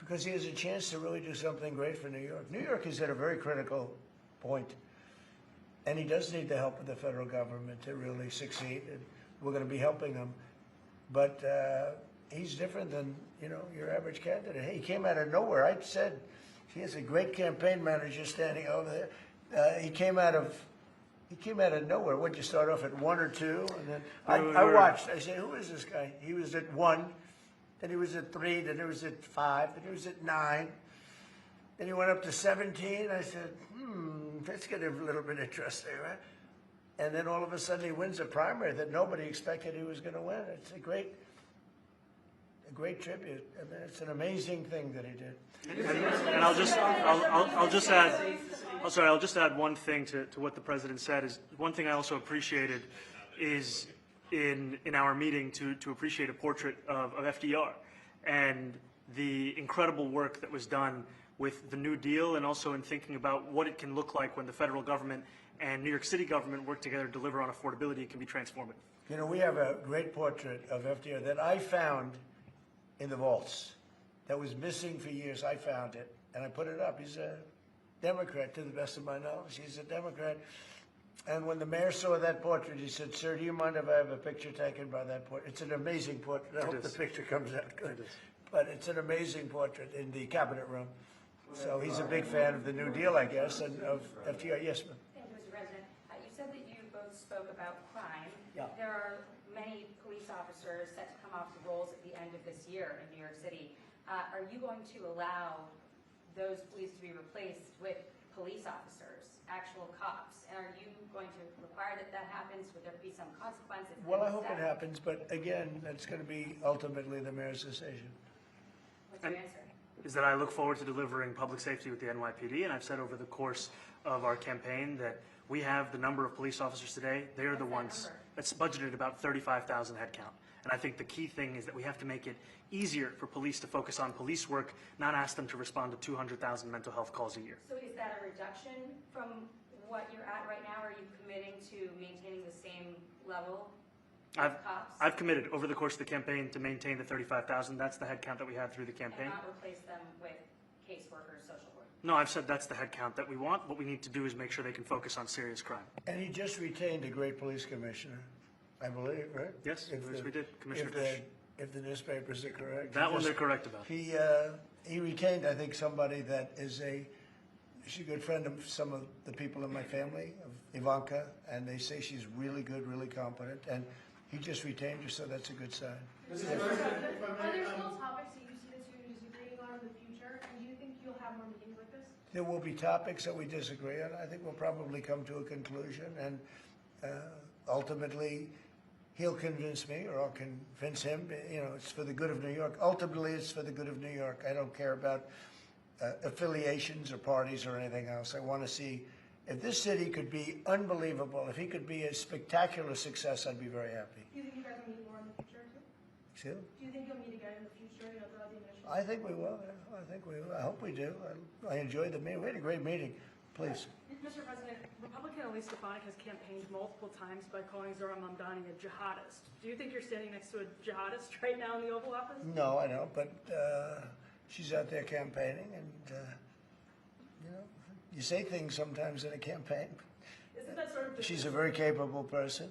Because he has a chance to really do something great for New York. New York is at a very critical point, and he does need the help of the federal government to really succeed. And we're going to be helping him, but he's different than your average candidate. Hey, he came out of nowhere. I said he has a great campaign manager standing over there. He came out of nowhere. What'd you start off at 1 or 2? And then I watched. I said, who is this guy? He was at 1, then he was at 3, then he was at 5, then he was at 9. Then he went up to 17. I said, that's getting a little bit interesting, right? And then all of a sudden he wins a primary that nobody expected he was going to win. It's a great tribute. I mean, it's an amazing thing that he did. And I'll just add one thing to what the president said. Is one thing I also appreciated is in our meeting to appreciate a portrait of FDR and the incredible work that was done with the New Deal, and also in thinking about what it can look like when the federal government and New York City government work together to deliver on affordability. It can be transformative. We have a great portrait of FDR that I found in the vaults that was missing for years. I found it, and I put it up. He's a Democrat, to the best of my knowledge. He's a Democrat. And when the mayor saw that portrait, he said, "Sir, do you mind if I have a picture taken by that portrait?" It's an amazing portrait. I hope the picture comes out good. But it's an amazing portrait in the cabinet room. So he's a big fan of the New Deal, I guess, and of FDR. Yes, ma'am. Thank you, Mr. President. You said that you both spoke about crime. Yeah. There are many police officers set to come off the rolls at the end of this year in New York City. Are you going to allow those police to be replaced with police officers, actual cops? And are you going to require that happens? Would there be some consequences? Well, I hope it happens, but again, that's going to be ultimately the mayor's decision. What's your answer? Is that I look forward to delivering public safety with the NYPD, and I've said over the course of our campaign that we have the number of police officers today. They are the ones that's budgeted about 35,000 headcount. And I think the key thing is that we have to make it easier for police to focus on police work, not ask them to respond to 200,000 mental health calls a year. So is that a reduction from what you're at right now? Are you committing to maintaining the same level of cops? I've committed over the course of the campaign to maintain the 35,000. That's the headcount that we had through the campaign. And not replace them with caseworkers, social work? No, I've said that's the headcount that we want. What we need to do is make sure they can focus on serious crime. And he just retained a great police commissioner, I believe, right? Yes, we did, Commissioner Fish. If the newspapers are correct. That one they're correct about. He retained, I think, somebody that is she's a good friend of some of the people in my family, of Ivanka, and they say she's really good, really competent, and he just retained her, so that's a good sign. Are there still topics that you see that you're disagreeing on in have more meetings like this? There will be topics that we disagree on. I think we'll probably come to a conclusion, and ultimately, he'll convince me, or I'll convince him. You know, it's for the good of New York. Ultimately, it's for the good of New York. I don't care about affiliations or parties or anything else. I want to see if this city could be unbelievable. If he could be a spectacular success, I'd be very happy. Do you think you guys will meet more in the future too? Excuse me? Do you think you'll meet again in the future, you know, throughout the administration? I think we will. Yeah. I think we will. I hope we do. I enjoyed the meeting. We had a great meeting. Please. Mr. President, Republican Elise Stefanik has campaigned multiple times by calling Zohran Mamdani a jihadist. Do you think you're standing next to a jihadist right now in the Oval Office? No, I don't. But she's out there campaigning, and you know, you say things sometimes in a campaign. Isn't that sort of She's a very capable person.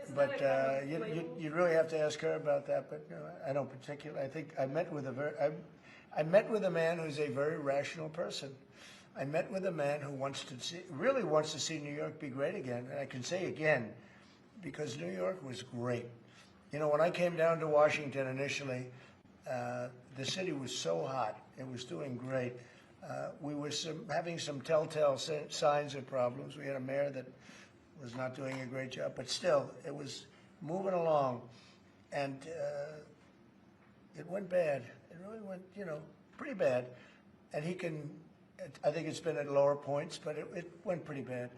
Isn't But that a kind of you label? really have to ask her about that. But I don't particularly. I think I met with I met with a man who's a very rational person. I met with a man who really wants to see New York be great again. And I can say again, because New York was great. You know, when I came down to Washington initially, the city was so hot. It was doing great. We were having some telltale signs of problems. We had a mayor that was not doing a great job, but still, it was moving along. And it went bad. It really went, you know, pretty bad. And I think it's been at lower points, but it went pretty bad.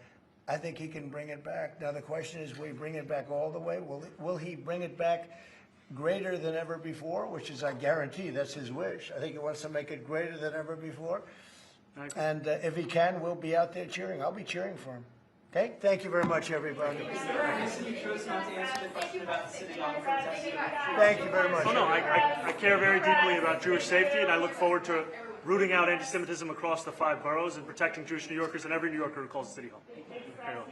I think he can bring it back. Now the question is, will he bring it back all the way? Will he bring it back greater than ever before, which is, I guarantee, that's his wish. I think he wants to make it greater than ever before. And if he can, we'll be out there cheering. I'll be cheering for him. Okay? Thank you very much, everybody. You chose not to answer the question about the city on the protest. Thank you very much. Oh, no, I care very deeply about Jewish safety, and I look forward to rooting out anti-Semitism across the 5 boroughs and protecting Jewish New Yorkers and every New Yorker who calls the city home. Very well.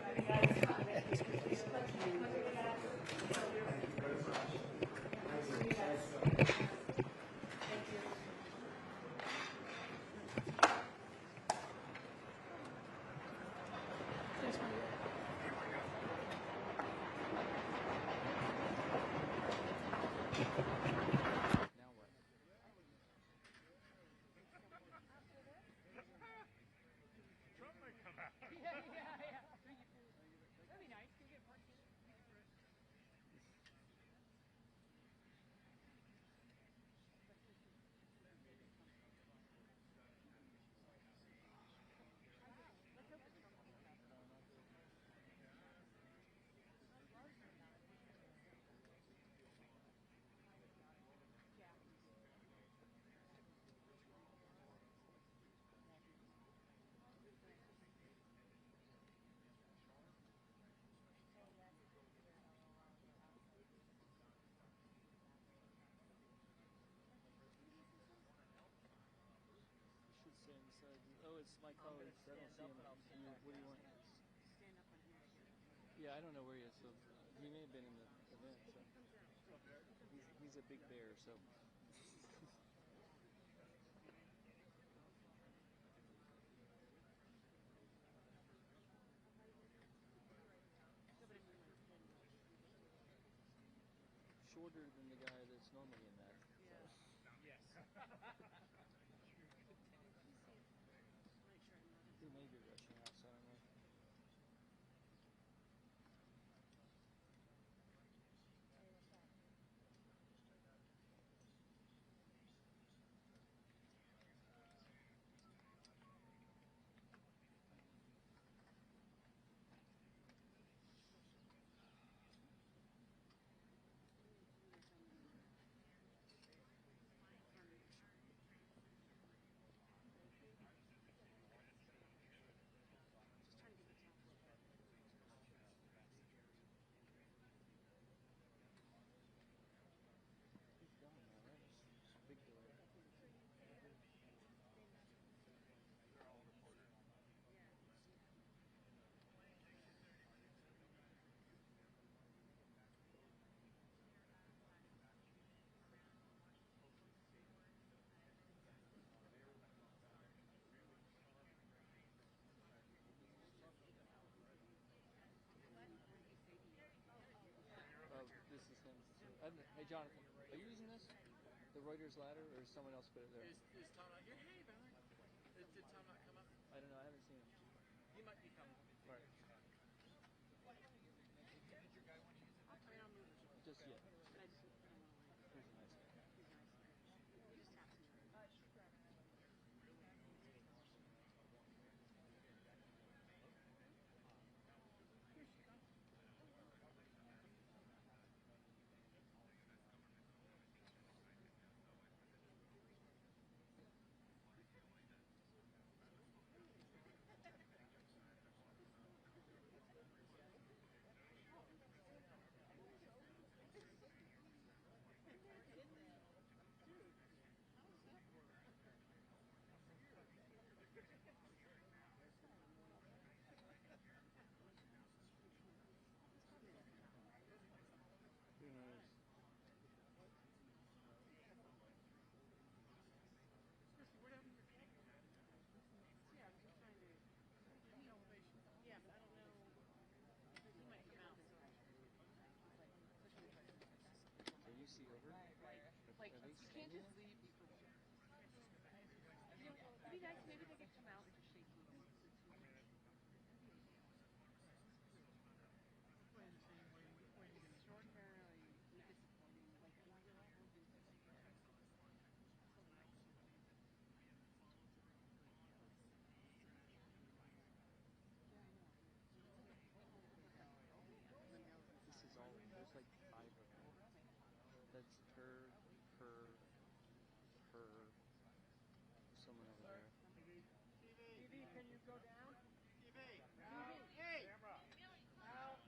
Oh, it's my colleague. I don't see him. What do you want? Yeah, I don't know where he is. So he may have been in the event. So he's a big bear. So. Shorter than the guy that's normally in that. So. Yes. He may be rushing out suddenly. Hey, Jonathan, are you using this? The Reuters ladder, or is someone else put it there? Is Tom out here? Hey, brother. Just yet. But I just put him on like, He's a nice guy. he's nice. He just taps me. Who knows? What happened to your cake? Yeah, I'm just trying to. Yeah, but I don't know. He might come out. Can you see over? Like Are they you can't standing just there? leave. You know, it'd be nice. Maybe they could come out and just shake hands. Extraordinarily disappointing. Like, This is all, there's like 5 of them. That's her, someone over there. TV, can you go down? TV! Camera! Out!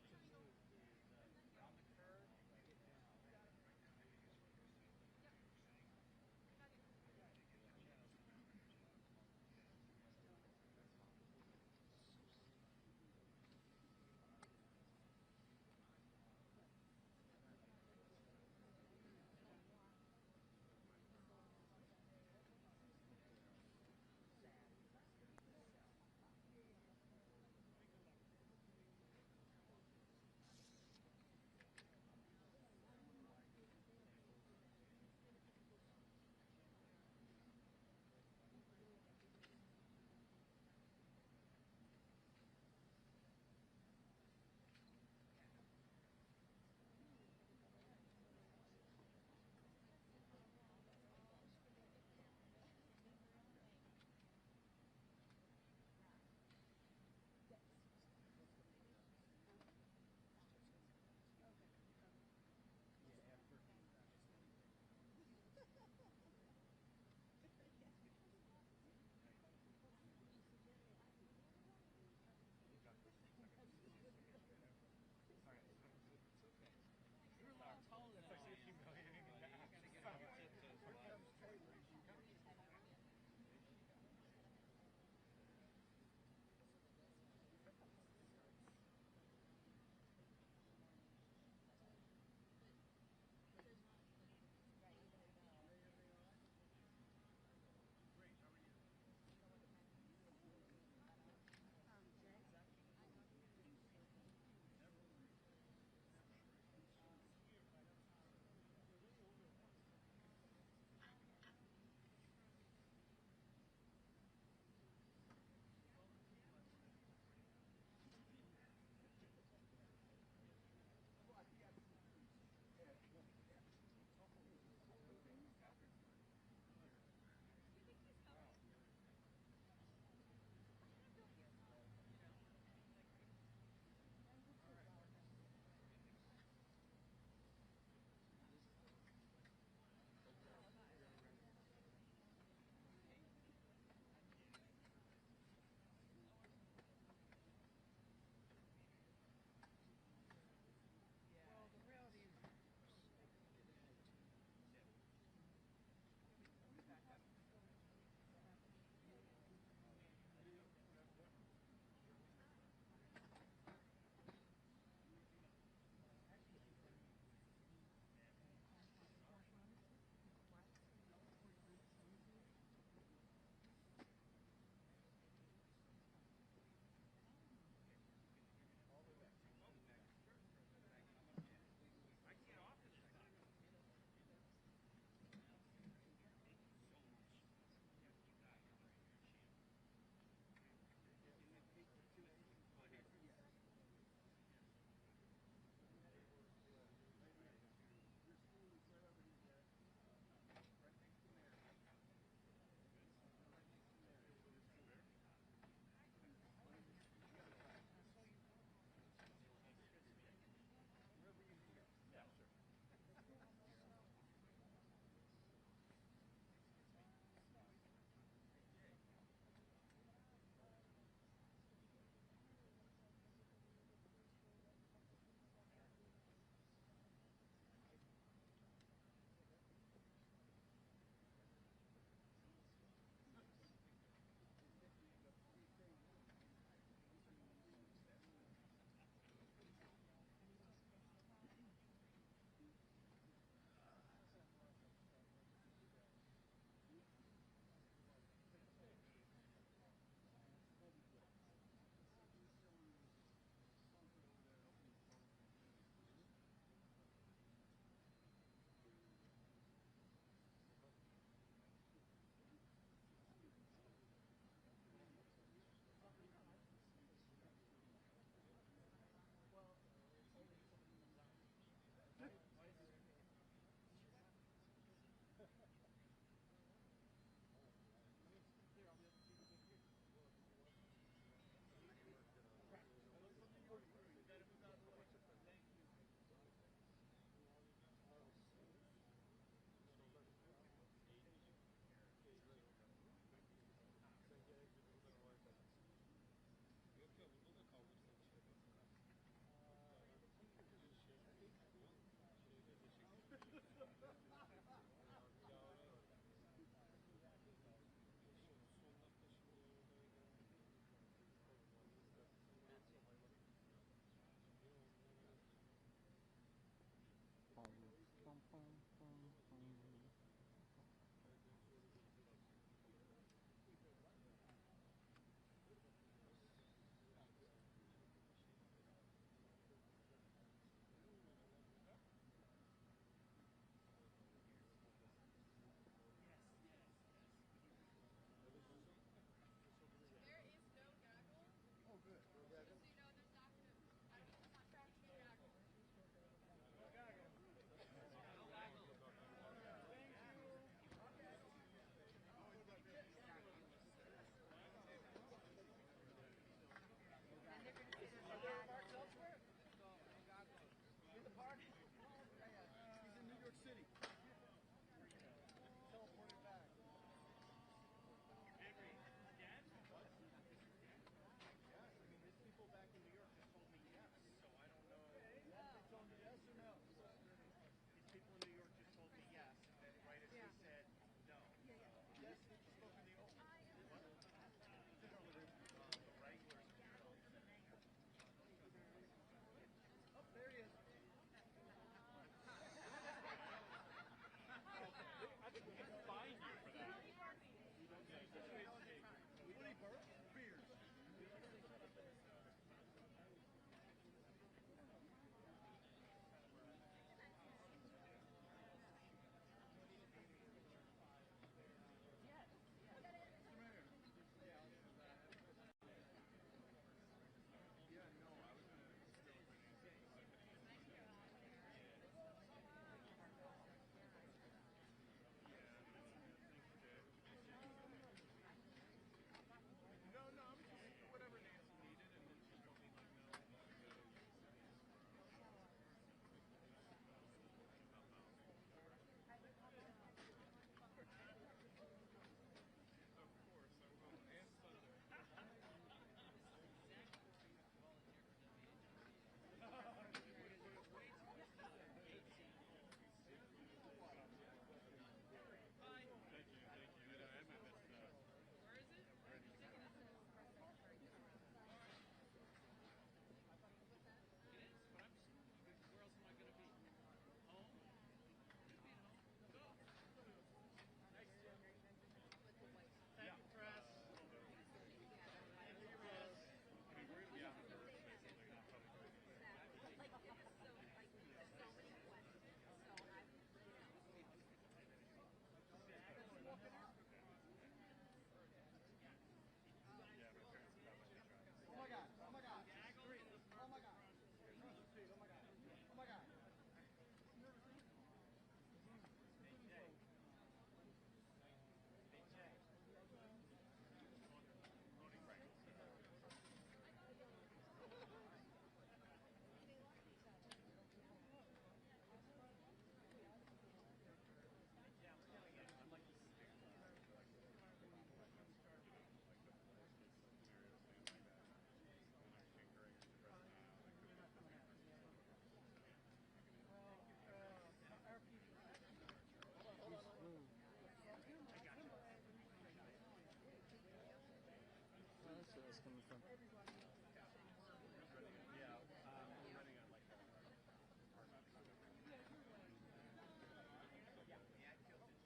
is coming from.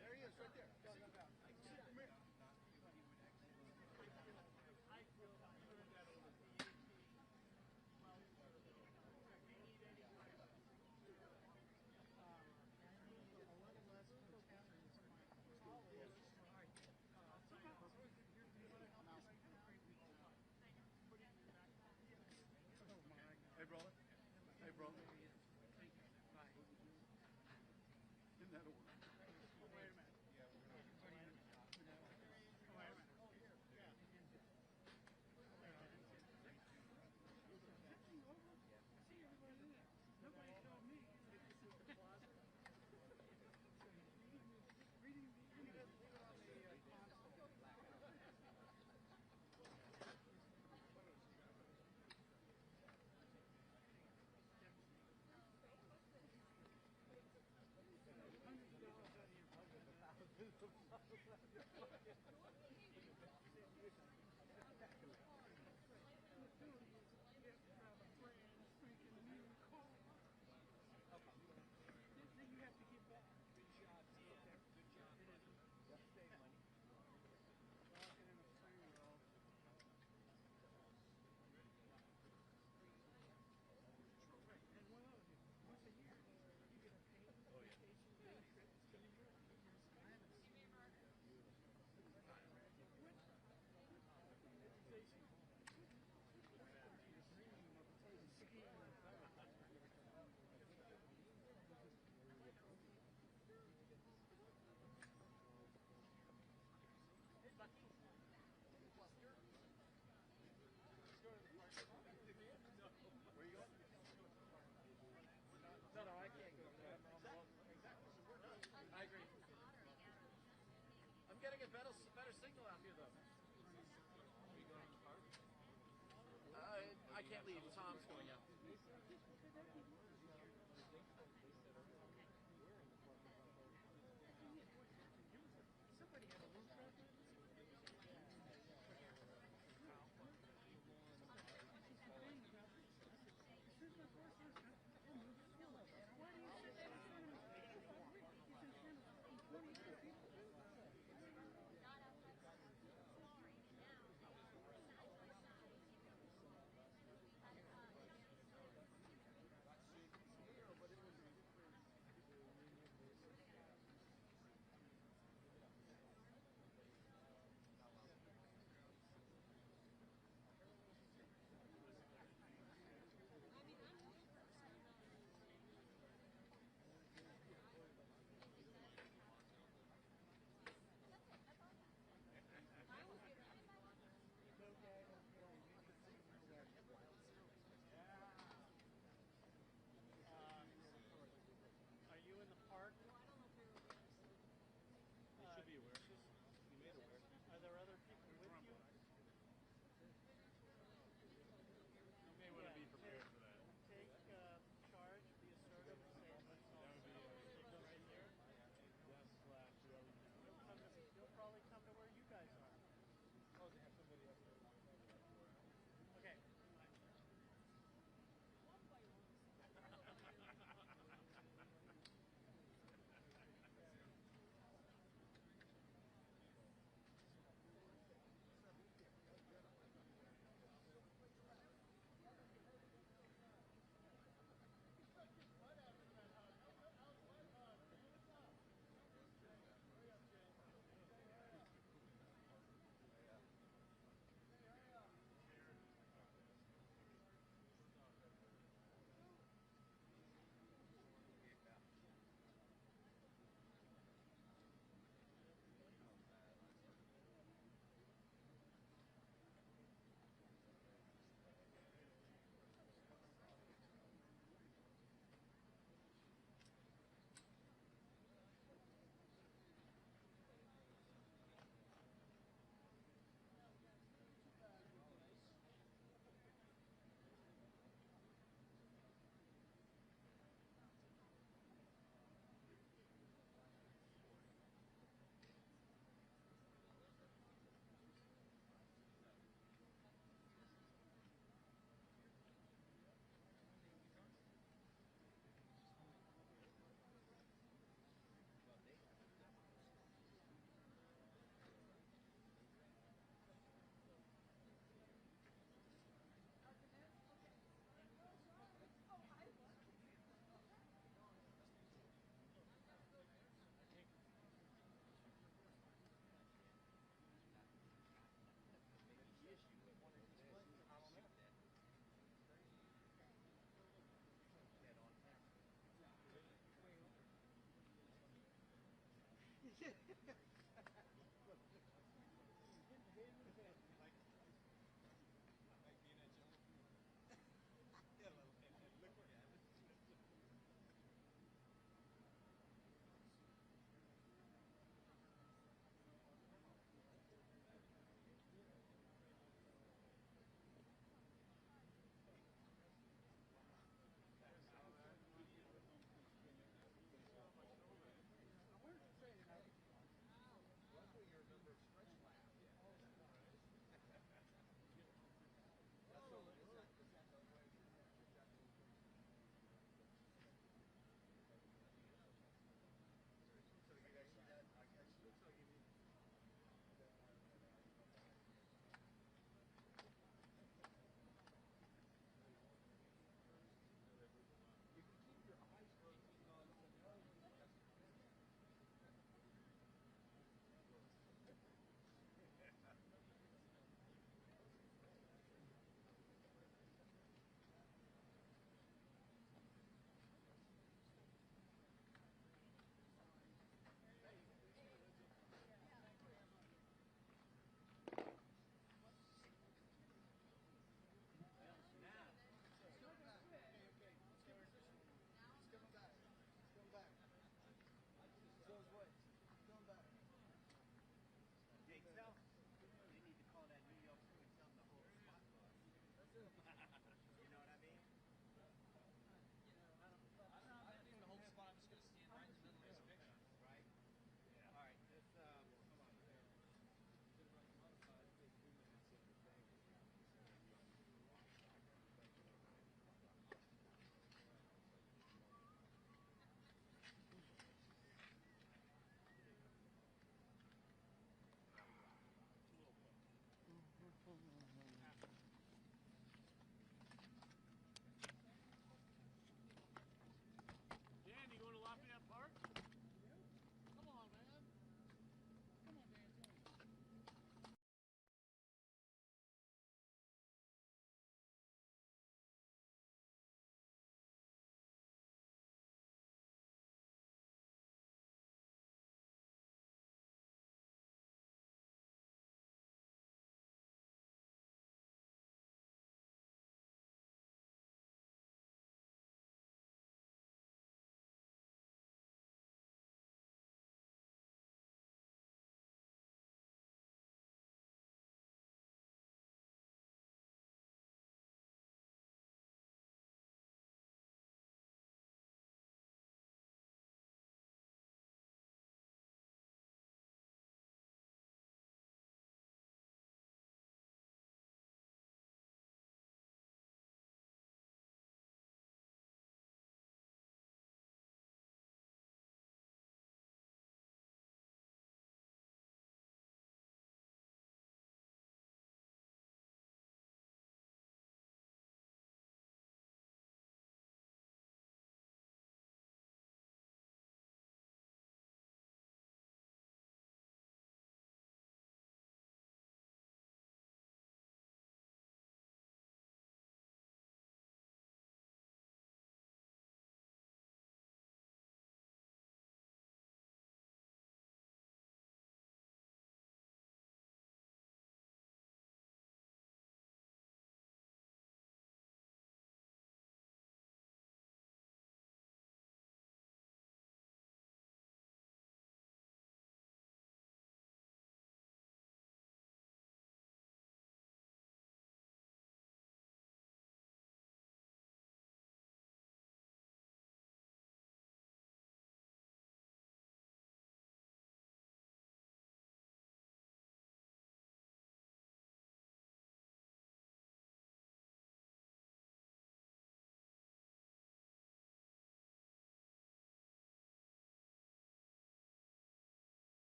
There he is, right there. Hey, brother. Hey, brother. Isn't that a word? Wait a minute. Nobody told me. Leave it on the console. No, I can't go there. I agree. I'm getting a better signal out here, though. I can't leave. Tom's going out. Somebody had a loop track.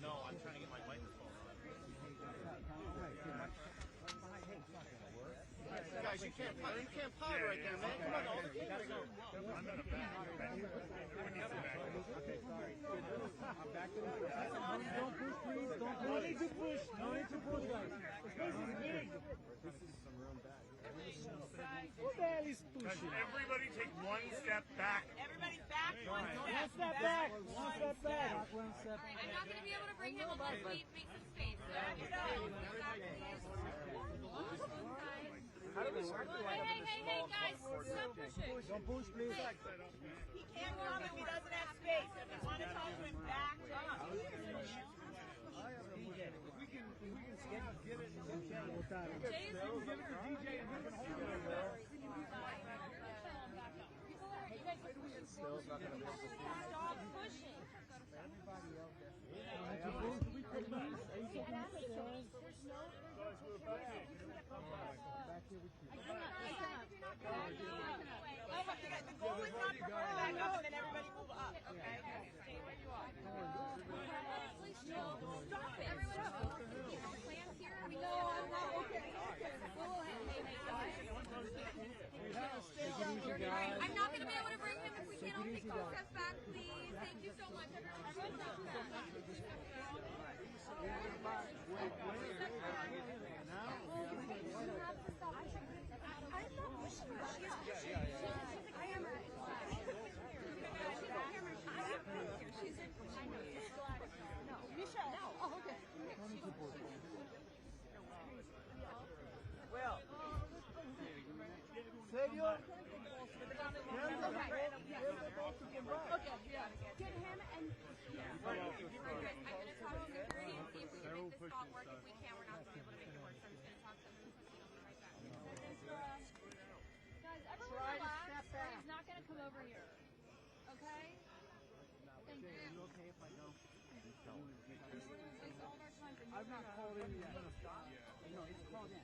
No, I'm trying to get my microphone on. Guys, you can't pod right there, man. Come on, all the cameras are. I'm in the back. Everyone needs to back. Don't push, please. No need to push. No need to push, guys. The space is big. Who the hell is pushing? Everybody take one step back. Everybody's back. One step back. One step back. One step. I'm not going to be able to bring him unless we make some space. So hey, guys, stop pushing. Don't push, please. Hey. He can't come if he doesn't have space. If we want to talk to him, back up. Get it. Jay is in Stop pushing. The goal is not for her to back up and then everybody move up, okay? Stay where you are. Stop it. Plans here. We go. I'm not going to be able to bring him if we can't all take 2 steps back, please. Thank you so much, Well, ¿serio? Okay, yeah. Get him and... Yeah. I'm going to talk to security and see if we can make this spot work. If we can, we're not going to be able to make it work. So I'm just going to talk to them and I'll be right back. Guys, everyone relax. He's not going to come over here. Okay? Thank you. Are you okay if I go? Waste all of our time. I'm not called in yet. No, it's called in.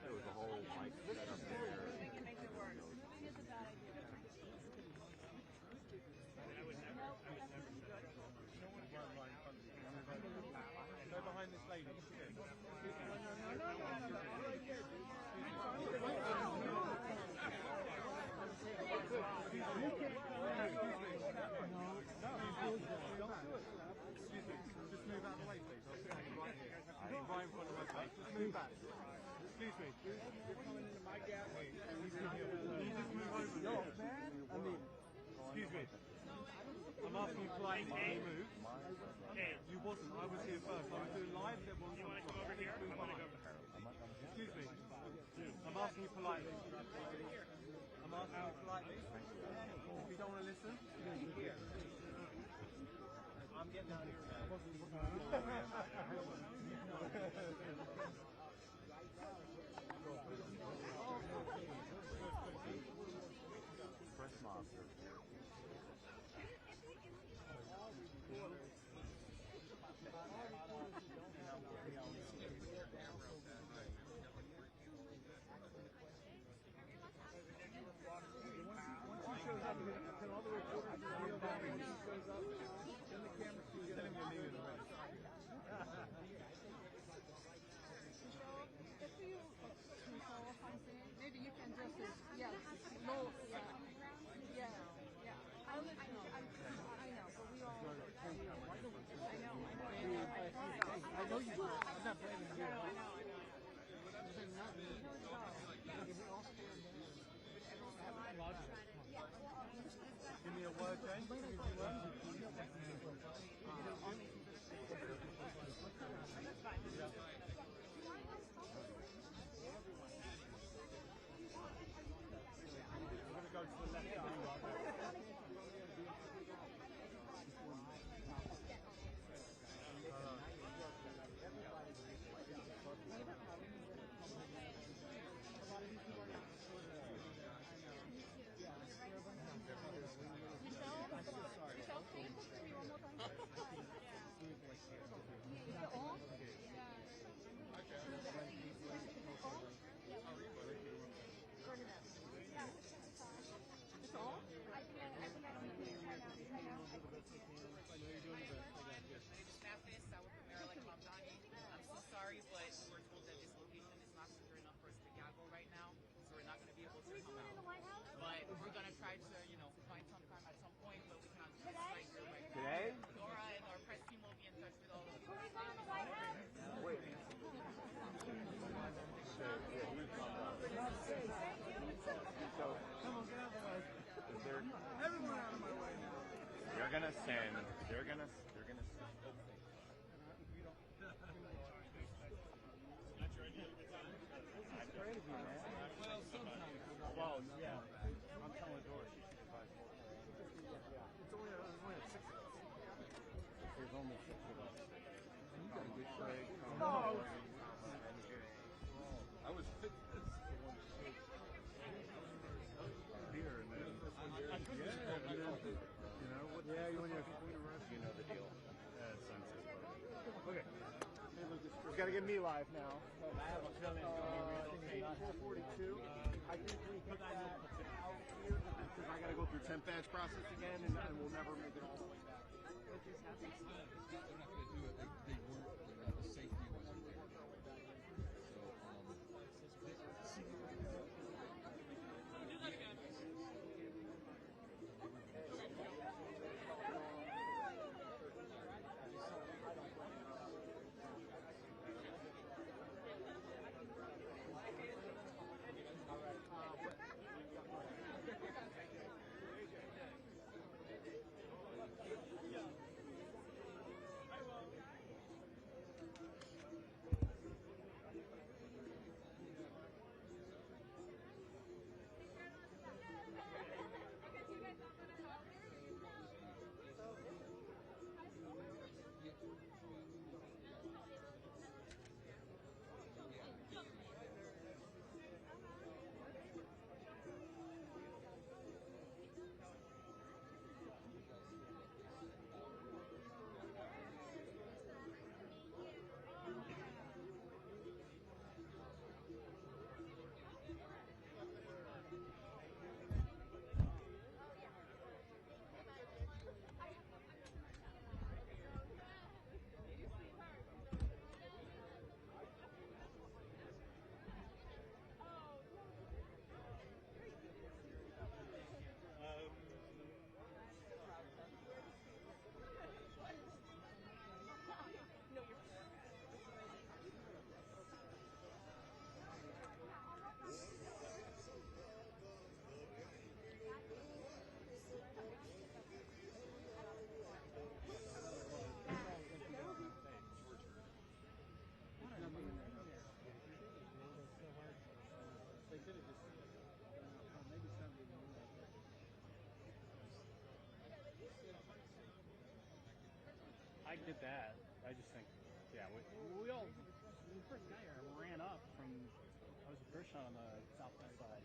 There was a whole mic setup there. We can make it work. Moving is a bad idea. Go behind this lady. Excuse me. Just move out of the way, please. Right here. Right in front of my face. Just move back. Excuse me. You're coming into my gap. Can you just move over? No, man. I mean, excuse me. I'm asking you politely to move. You wasn't. I was here first. I was doing live. You want to come over here? I'm going to go over here. Excuse me. I'm asking you politely. I'm asking you politely. If you don't want to listen, I'm getting out of here. Press monster. Maybe you can just, yeah, no, yeah. I know, but we all, I know you do. I'm not blaming you. I know. Give me a word, Jane. Give me a word. I'm going to go to the left. try to, find some time at some point, but we cannot just right here, right now. Today? Laura and our press team will be in touch with all of you. Wait. So, come on, get out of the way. Is there... Everyone out of my way now. They're gonna send. They're gonna. That's crazy, man. Well, sometimes. Well, yeah. I'm telling Doris she should buy more. It's only at 6 of us. There's only 6 of us. You got a good shake. Oh. I was fit. Here and then this one here. Yeah, you want your you know the deal. Sunset. Okay. He's got to get me live now. I have a feeling it's going to be 442. I think we put that out here because I got to go through temp badge process again, and we'll never make it all the way back. It just happens. They're not going to do it. They weren't. The safety wasn't there. So, Do that again. I did that. I just think, yeah, we all, the first guy ran up from, I was the first shot on the southwest side.